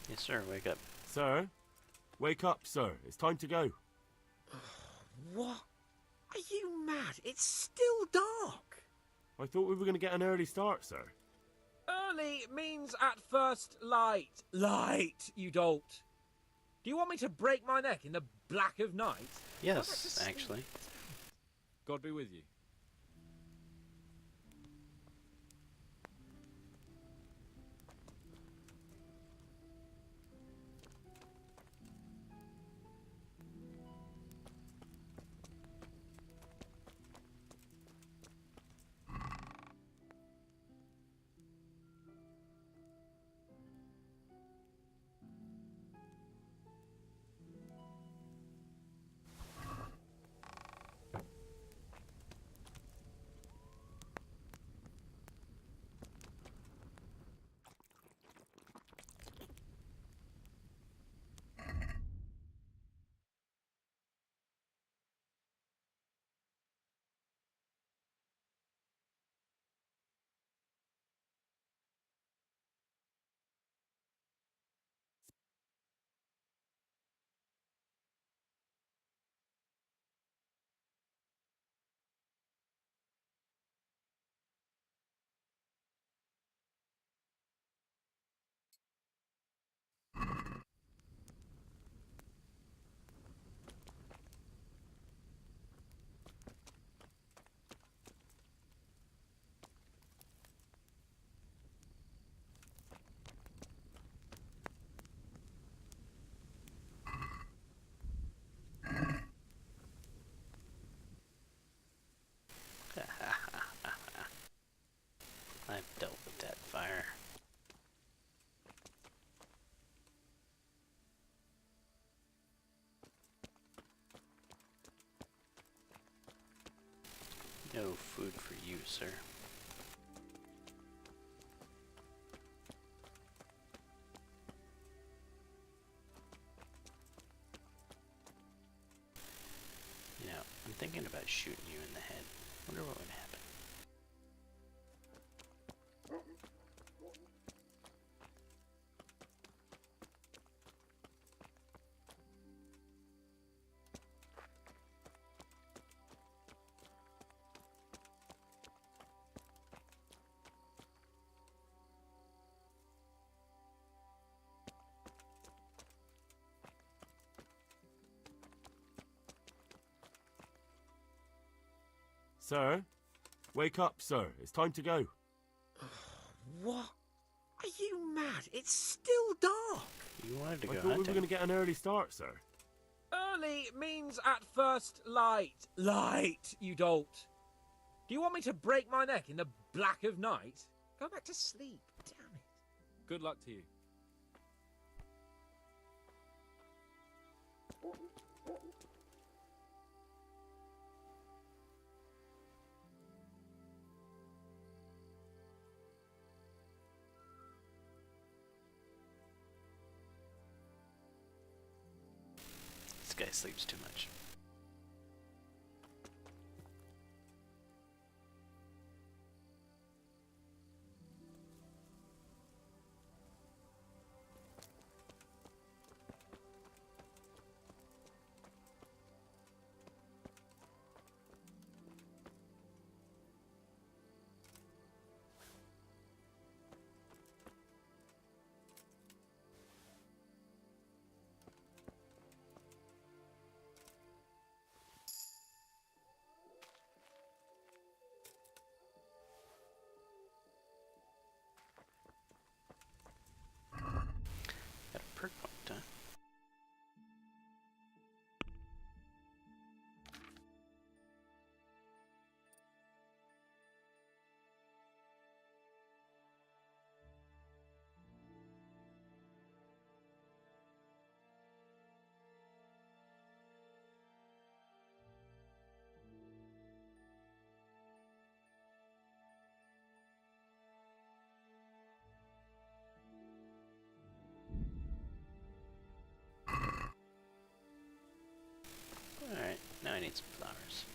Yes, sir. Wake up. Sir? Wake up, sir. It's time to go. What? Are you mad? It's still dark. I thought we were going to get an early start, sir. Early means at first light. Light, you dolt. Do you want me to break my neck in the black of night? Yes, actually. God be with you. I've dealt with that fire. No food for you, sir. You know, I'm thinking about shooting you in the head. Wonder what would happen. Sir? Wake up, sir. It's time to go. What? Are you mad? It's still dark. You wanted to I go thought we were hunting. going to get an early start, sir. Early means at first light. Light, you dolt. Do you want me to break my neck in the black of night? Go back to sleep. Damn it. Good luck to you. This guy sleeps too much. Got a perk point, huh? Alright, now I need some flowers.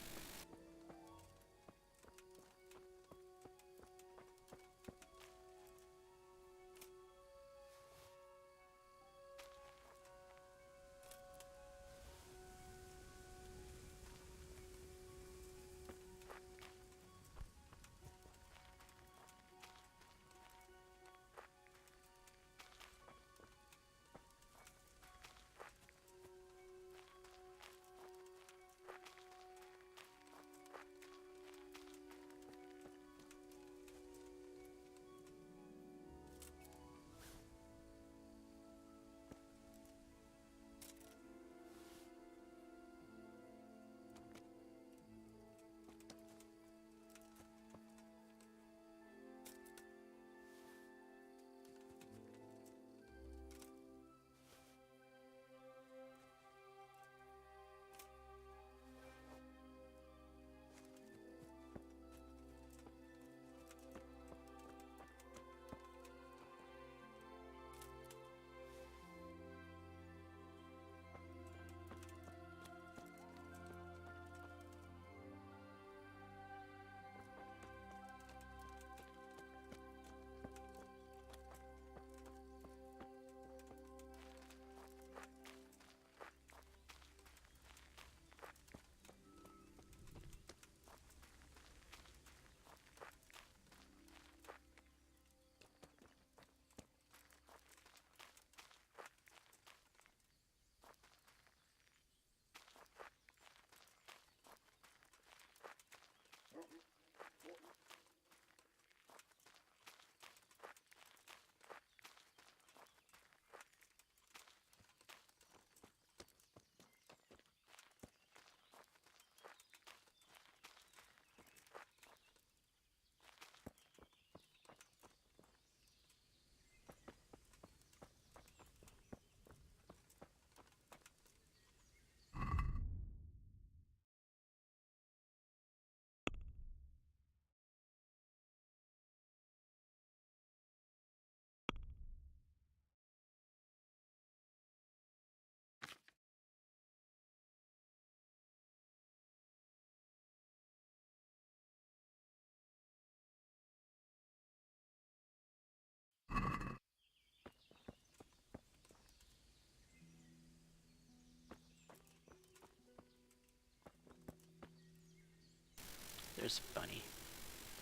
There's a bunny,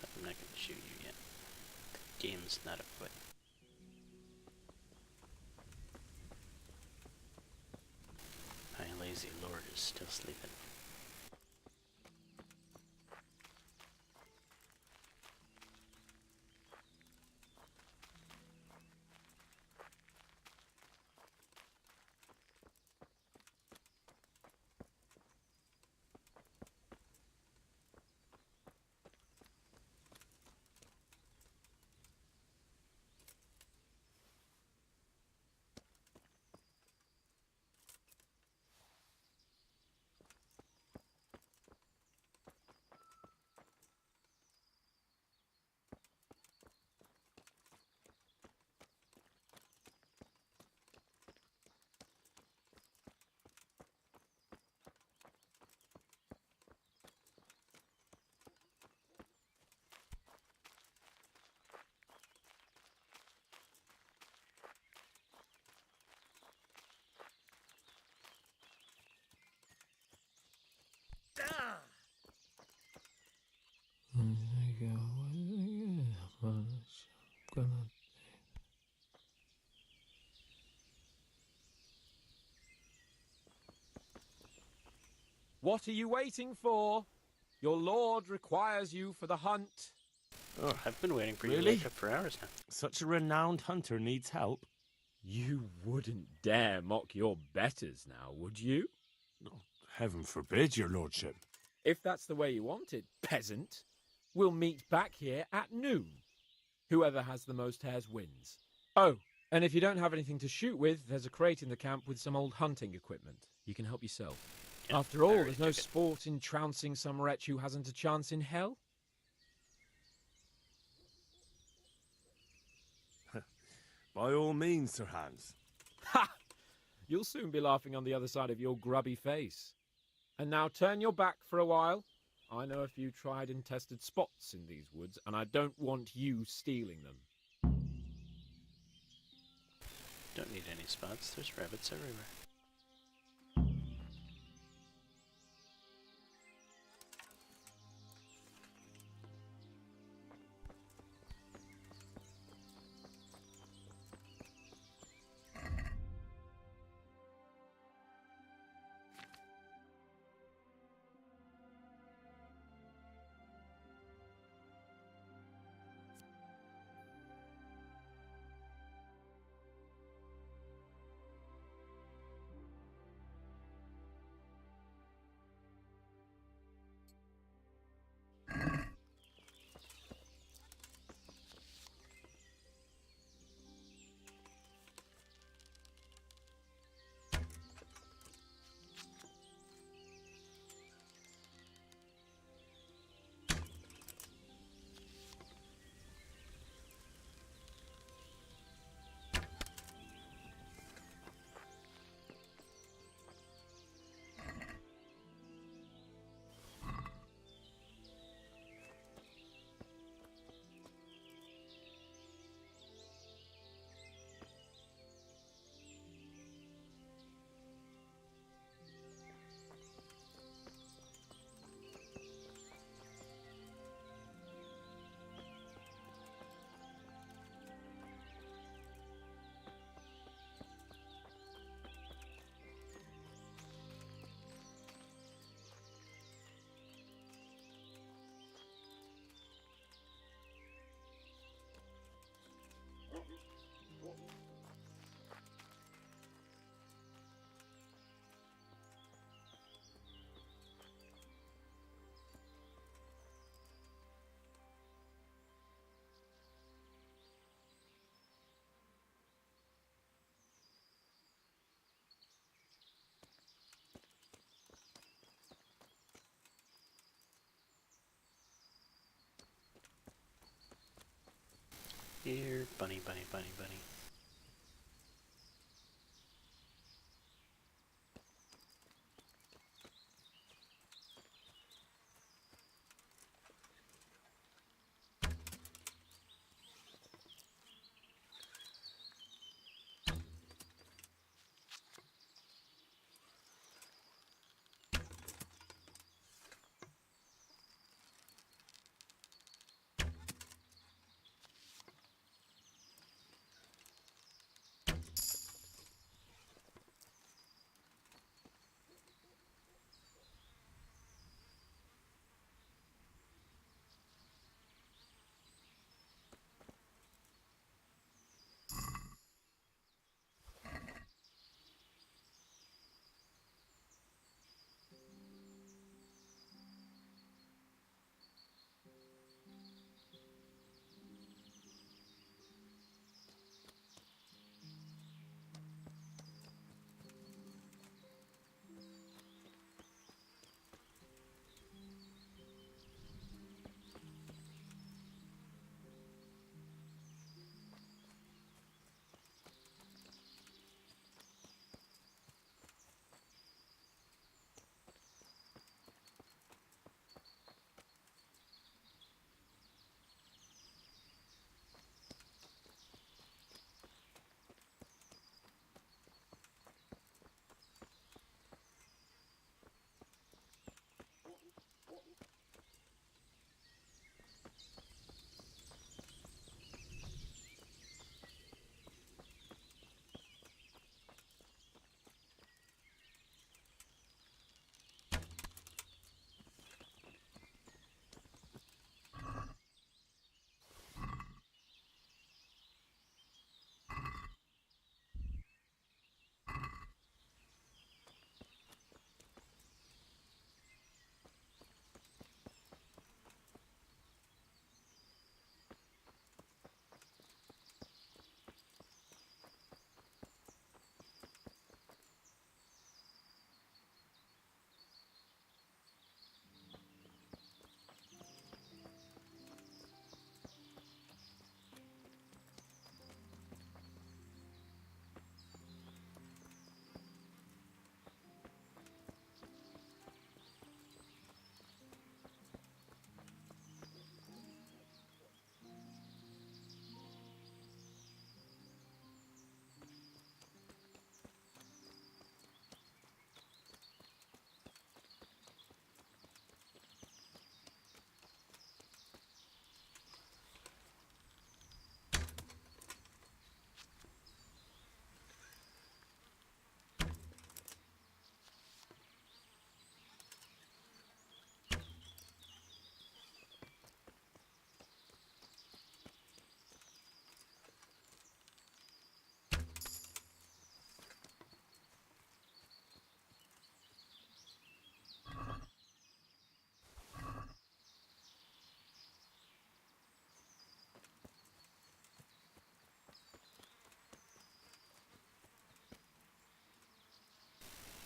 but I'm not going to shoot you yet. The game's not afoot. My lazy lord is still sleeping. What are you waiting for? Your lord requires you for the hunt. Oh, I've been waiting for you to Really? wake up for hours now. Such a renowned hunter needs help. You wouldn't dare mock your betters now, would you? Oh, heaven forbid, your lordship. If that's the way you want it, peasant, we'll meet back here at noon. Whoever has the most hares wins. Oh, and if you don't have anything to shoot with, there's a crate in the camp with some old hunting equipment. You can help yourself. Yeah, After all, I already there's no took it. sport in trouncing some wretch who hasn't a chance in hell. By all means, Sir Hans. Ha! You'll soon be laughing on the other side of your grubby face. And now turn your back for a while. I know a few tried and tested spots in these woods, and I don't want you stealing them. Don't need any spots. There's rabbits everywhere. Here, bunny, bunny, bunny, bunny.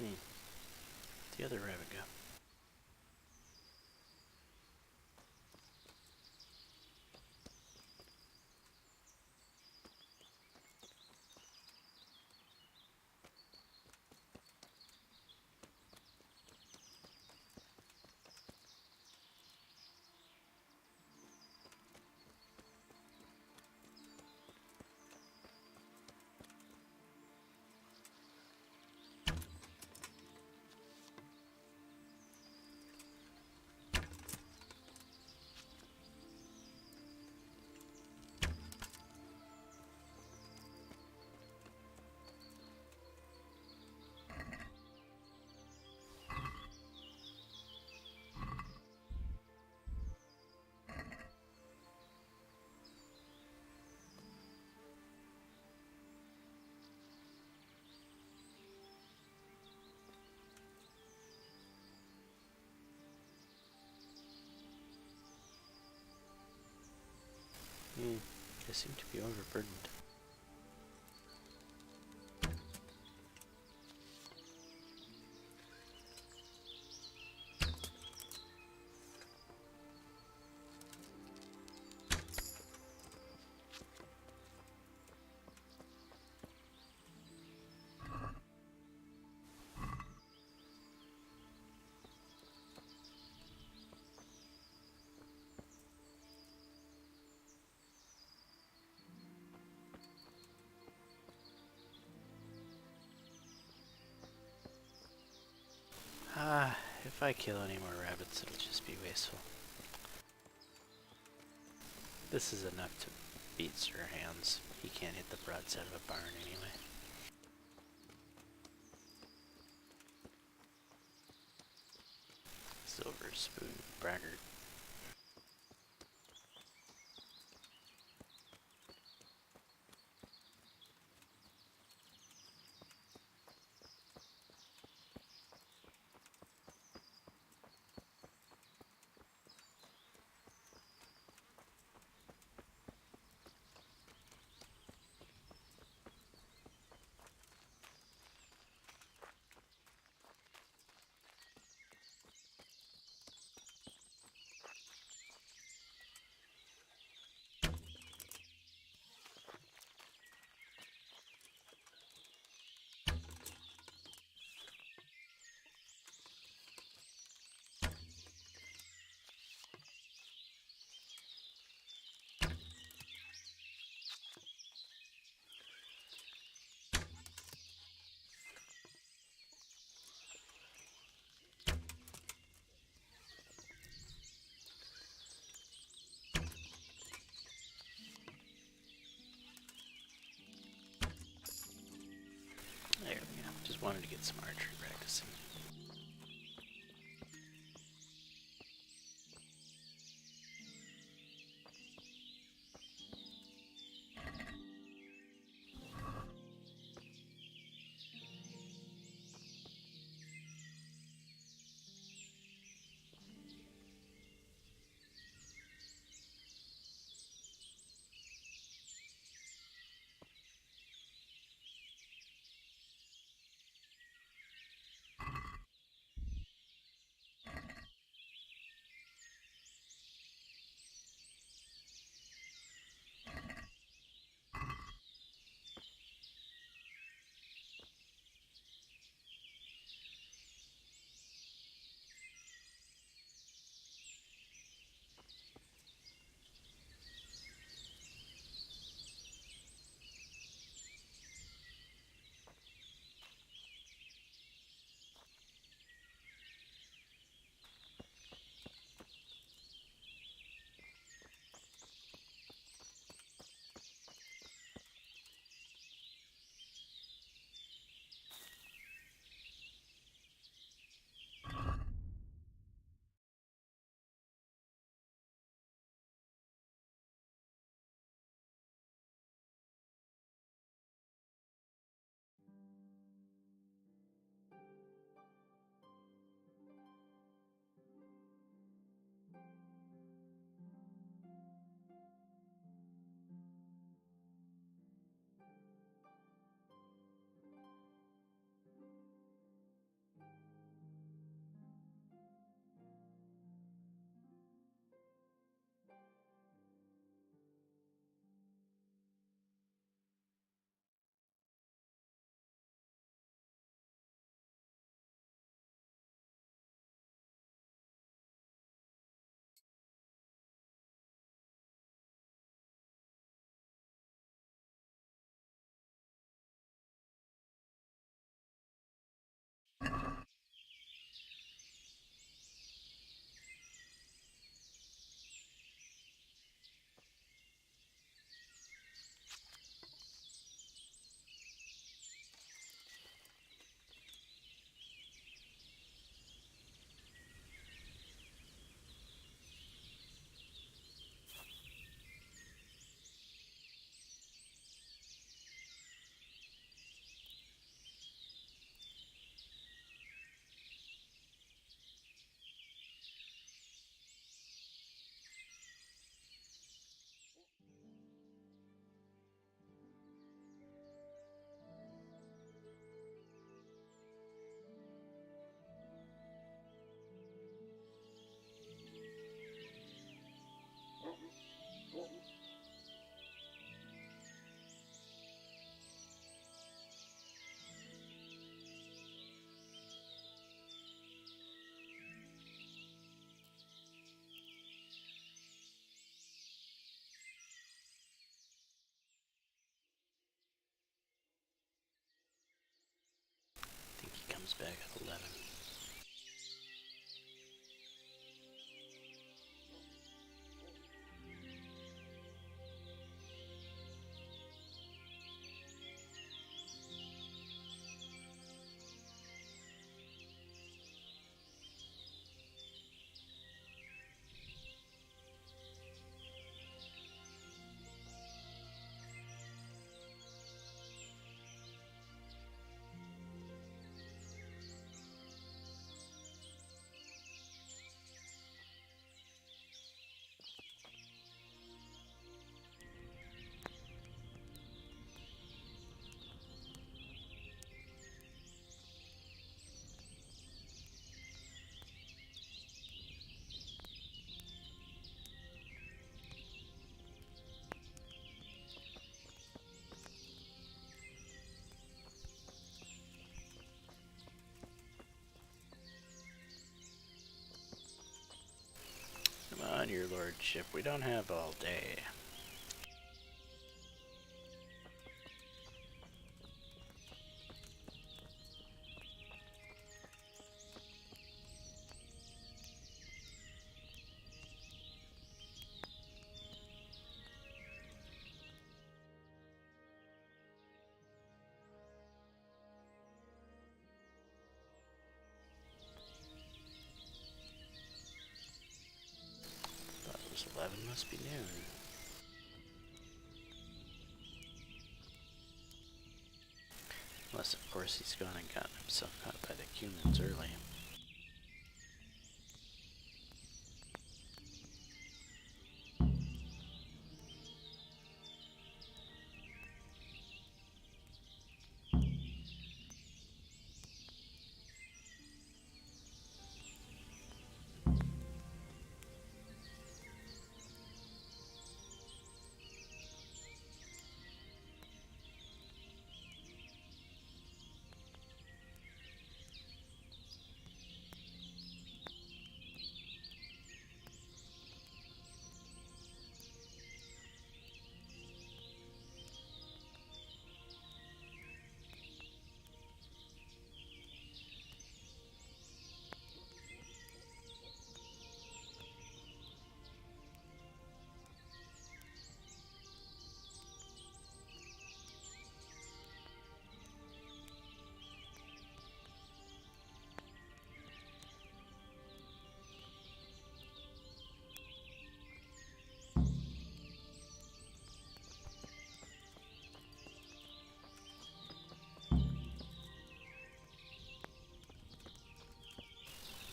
Where'd the other rabbit go? They seem to be overburdened. If I kill any more rabbits, it'll just be wasteful. This is enough to beat Sir Hans. He can't hit the broadside of a barn anyway. Silver spoon braggart. There we go. Just wanted to get some archery practice in. was back at 11. Come on, your lordship, we don't have all day. Thought it was 11, must be noon. Unless, of course, he's gone and gotten himself caught by the Cumans early.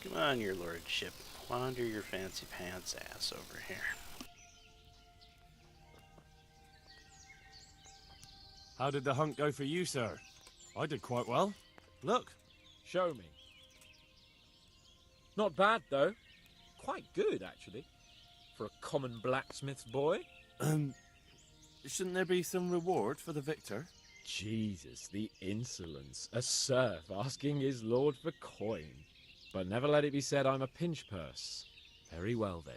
Come on, your lordship. Wander your fancy pants ass over here. How did the hunt go for you, sir? I did quite well. Look. Show me. Not bad, though. Quite good, actually. For a common blacksmith's boy. Shouldn't there be some reward for the victor? Jesus, the insolence. A serf asking his lord for coin. But never let it be said I'm a pinch purse. Very well, then.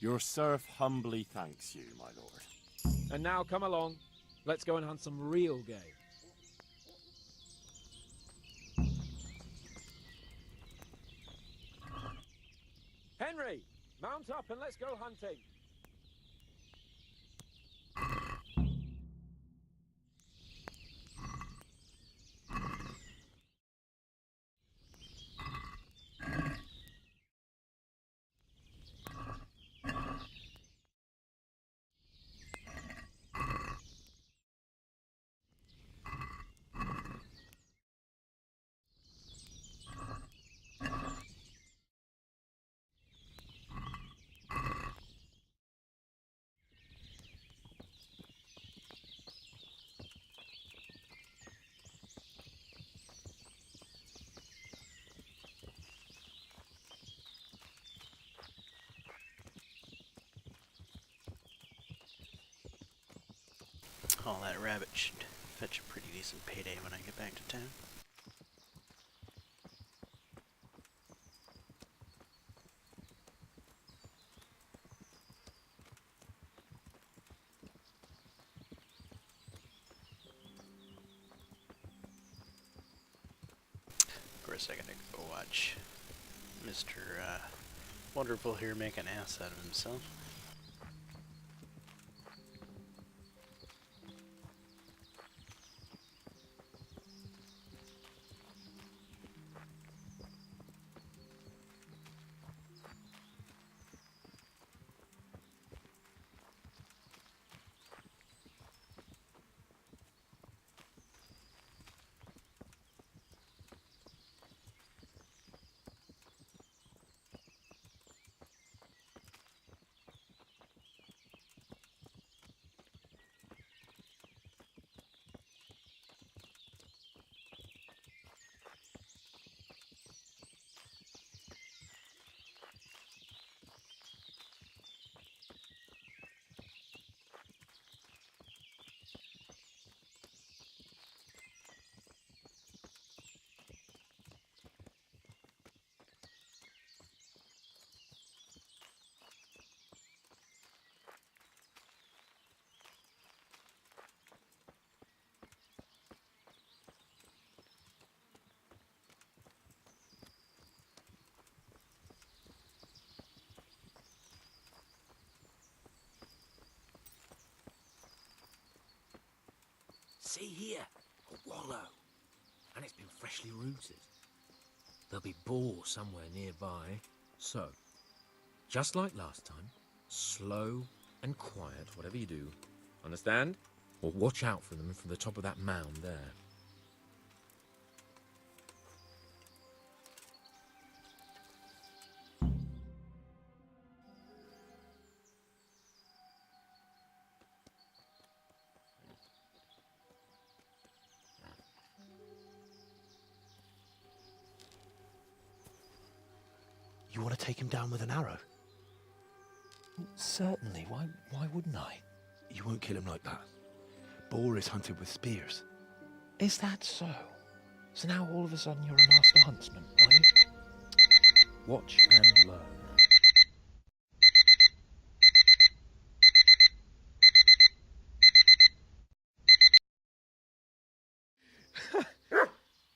Your serf humbly thanks you, my lord. And now come along. Let's go and hunt some real game. Henry, mount up and let's go hunting. Oh, that rabbit should fetch a pretty decent payday when I get back to town. Of a second to go watch Mr. Wonderful here make an ass out of himself. See here, a wallow, and it's been freshly rooted. There'll be boar somewhere nearby. So, just like last time, slow and quiet, whatever you do. Understand? Or watch out for them from the top of that mound there. You want to take him down with an arrow? Certainly. Why wouldn't I? You won't kill him like that. Boar is hunted with spears. Is that so? So now all of a sudden you're a master huntsman, are you? Watch and learn.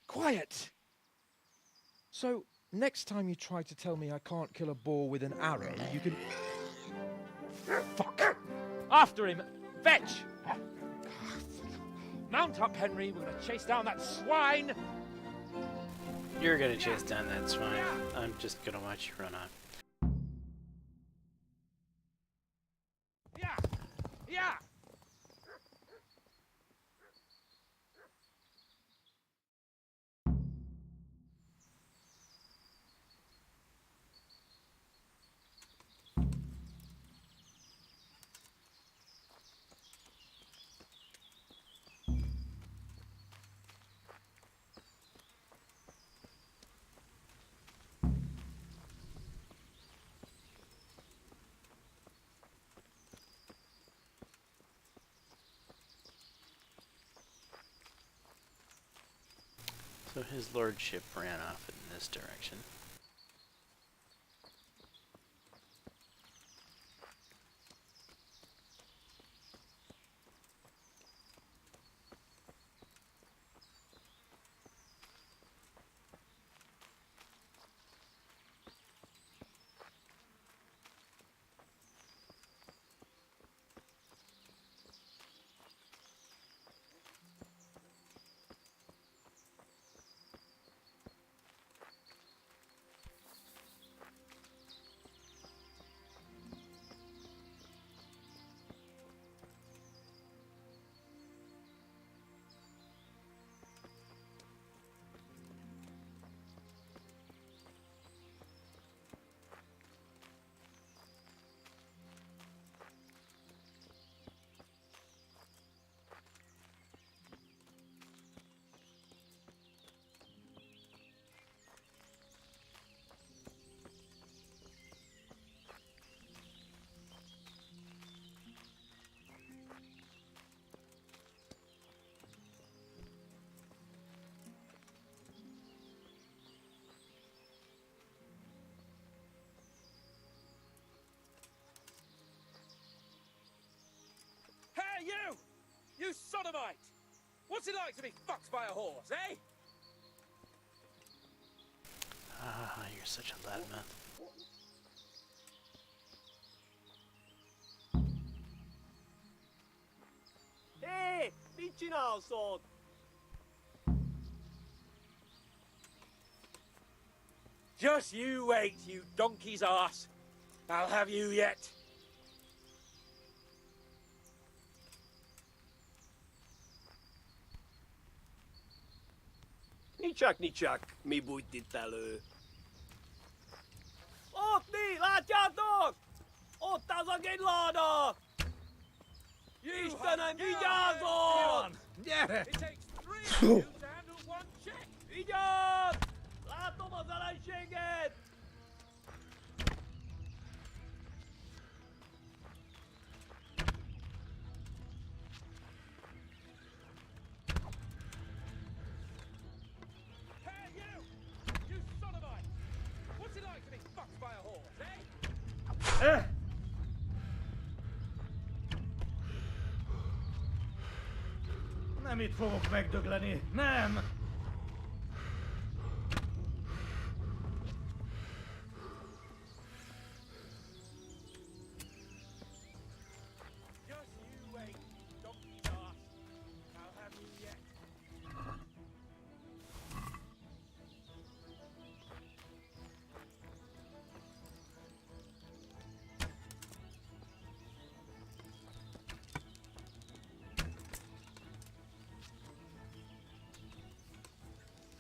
Quiet! So, next time you try to tell me I can't kill a boar with an arrow, you can... Fuck! After him! Fetch! Mount up, Henry. We're going to chase down that swine! You're gonna chase down that swine. I'm just gonna watch you run off. Yeah! Yeah! So his lordship ran off in this direction. Hey, you! You sodomite! What's it like to be fucked by a horse, eh? Ah, you're such a loudmouth. Hey, vicino son. Just you wait, you donkey's arse. I'll have you yet. Nicsak, mi bújt itt elő? Ott mi, látjátok? Ott az a génláda! Istenem, vigyázzon! Gyere! Vigyázz! Látom az ellenséget! Hey, you! You sodomite! What's it like to be fucked by a horse, eh? Nem itt fogok megdögleni, nem! Just you wait, donkey's arse. I'll have you yet.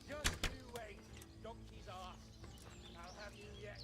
Just you wait, donkey's arse. I'll have you yet.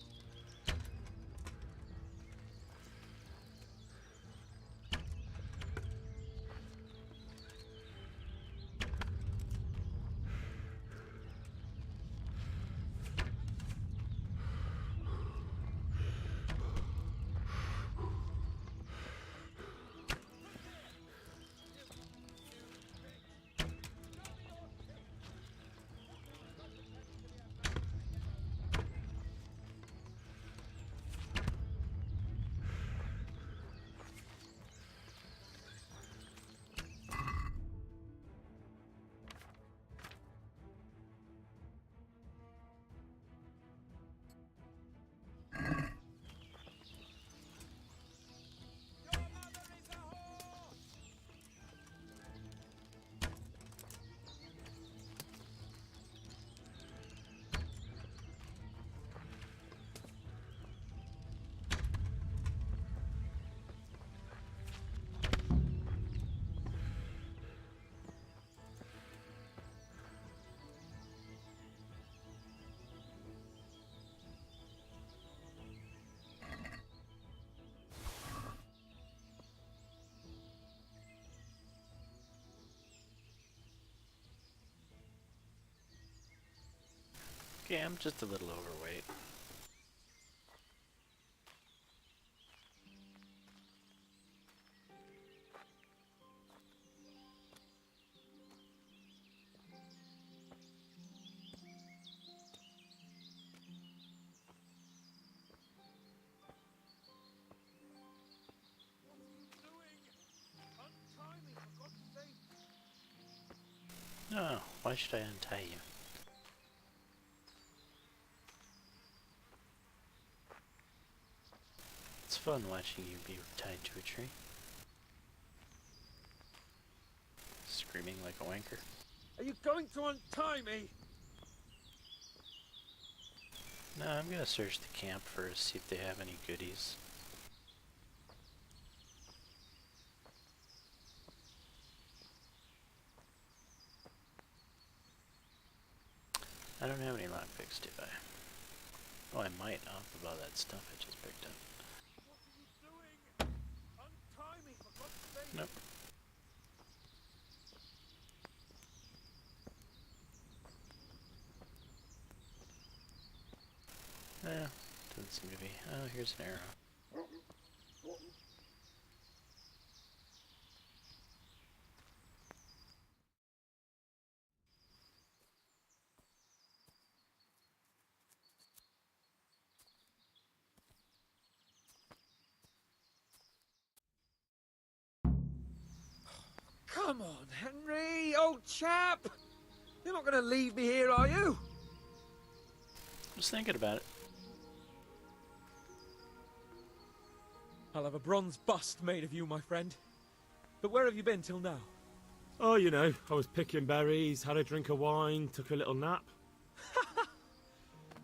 Okay, I'm just a little overweight. No, why should I untie you? It's fun watching you be tied to a tree. Screaming like a wanker. Are you going to untie me? No, I'm gonna search the camp first, see if they have any goodies. I don't have any lockpicks, do I? Oh, I might off of all that stuff I just picked up. Nope. Doesn't seem to be. Oh, here's an arrow. Come on, Henry, old chap. You're not going to leave me here, are you? Just thinking about it. I'll have a bronze bust made of you, my friend. But where have you been till now? Oh, you know, I was picking berries, had a drink of wine, took a little nap.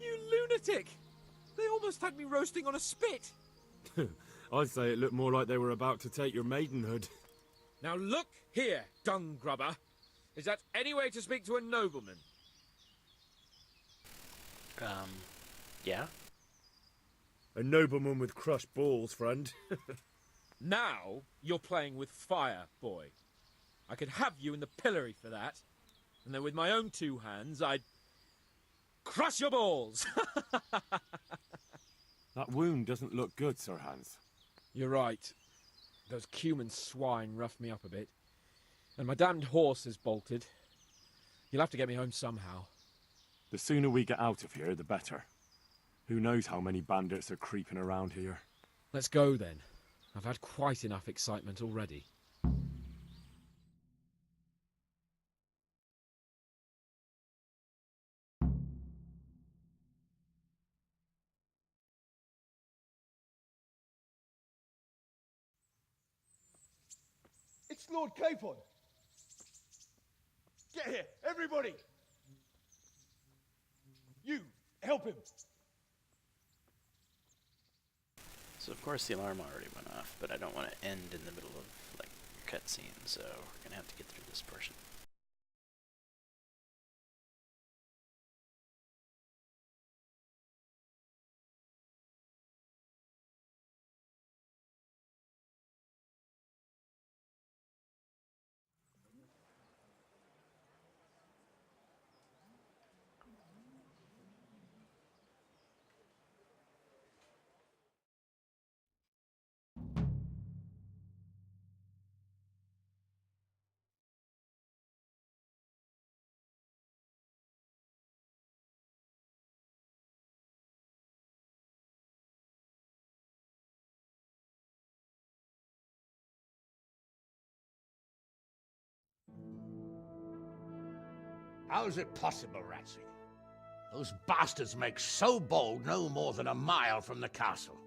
You lunatic! They almost had me roasting on a spit. I'd say it looked more like they were about to take your maidenhood. Now look here, dung grubber. Is that any way to speak to a nobleman? Yeah. A nobleman with crushed balls, friend. Now you're playing with fire, boy. I could have you in the pillory for that. And then with my own two hands, I'd crush your balls. That wound doesn't look good, Sir Hans. You're right. Those Cuman swine roughed me up a bit. And my damned horse is bolted. You'll have to get me home somehow. The sooner we get out of here, the better. Who knows how many bandits are creeping around here. Let's go then. I've had quite enough excitement already. It's Lord Capon! Get here, everybody! You, help him! So of course the alarm already went off, but I don't want to end in the middle of, like, a cutscene, so we're gonna have to get through this portion. How is it possible, Ratsy? Those bastards make so bold no more than a mile from the castle.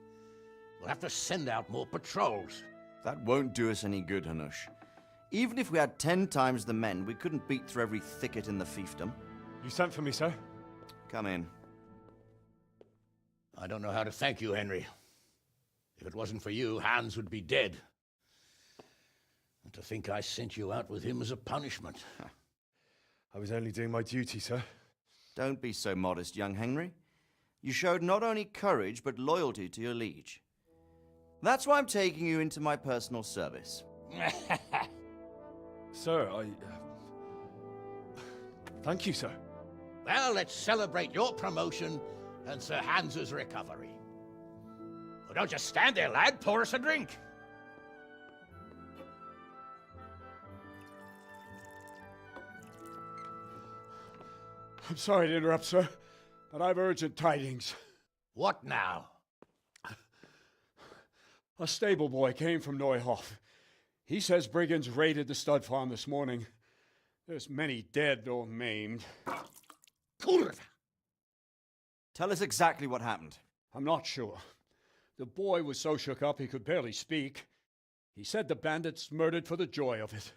We'll have to send out more patrols. That won't do us any good, Hanush. Even if we had 10 times the men, we couldn't beat through every thicket in the fiefdom. You sent for me, sir? Come in. I don't know how to thank you, Henry. If it wasn't for you, Hans would be dead. And to think I sent you out with him as a punishment. I was only doing my duty, sir. Don't be so modest, young Henry. You showed not only courage, but loyalty to your liege. That's why I'm taking you into my personal service. Sir, thank you, sir. Well, let's celebrate your promotion and Sir Hans's recovery. Well, don't just stand there, lad. Pour us a drink. I'm sorry to interrupt, sir, but I've urgent tidings. What now? A stable boy came from Neuhof. He says brigands raided the stud farm this morning. There's many dead or maimed. Tell us exactly what happened. I'm not sure. The boy was so shook up he could barely speak. He said the bandits murdered for the joy of it.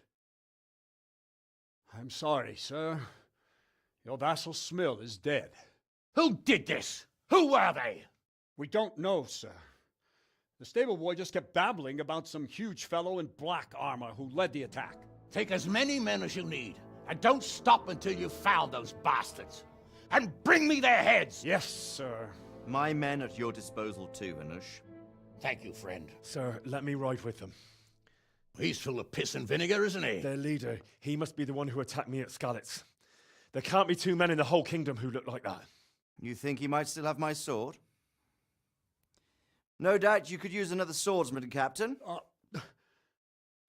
I'm sorry, sir. Your vassal Smill is dead. Who did this? Who were they? We don't know, sir. The stable boy just kept babbling about some huge fellow in black armor who led the attack. Take as many men as you need, and don't stop until you've found those bastards. And bring me their heads! Yes, sir. My men at your disposal too, Hanush. Thank you, friend. Sir, let me ride with them. He's full of piss and vinegar, isn't he? Their leader, he must be the one who attacked me at Skalitz. There can't be two men in the whole kingdom who look like that. You think he might still have my sword? No doubt you could use another swordsman, Captain.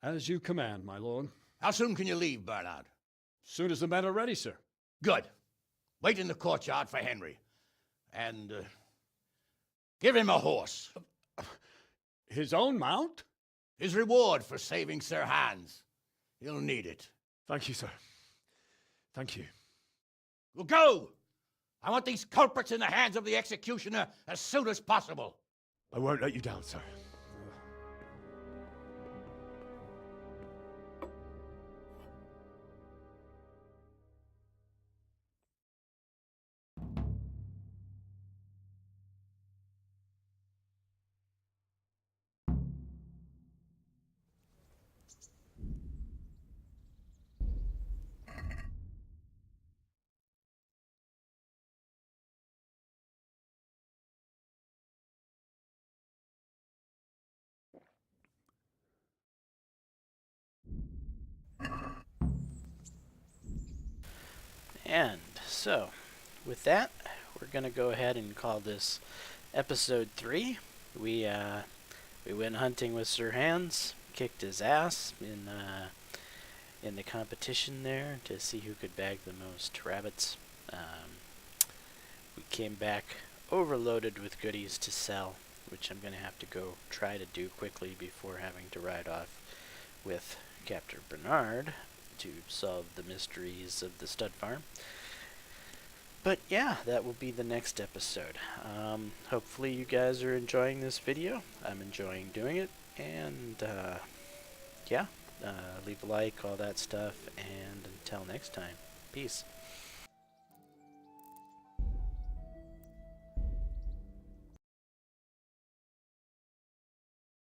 As you command, my lord. How soon can you leave, Bernard? Soon as the men are ready, sir. Good. Wait in the courtyard for Henry. And, give him a horse. His own mount? His reward for saving Sir Hans. He'll need it. Thank you, sir. Thank you. Well, go! I want these culprits in the hands of the executioner as soon as possible. I won't let you down, sir. And so, with that, we're going to go ahead and call this episode 3. We went hunting with Sir Hans, kicked his ass in the competition there to see who could bag the most rabbits. We came back overloaded with goodies to sell, which I'm going to have to go try to do quickly before having to ride off with Captain Bernard to solve the mysteries of the stud farm. But yeah, that will be the next episode. Hopefully you guys are enjoying this video. I'm enjoying doing it, and yeah, leave a like, all that stuff, and until next time, peace.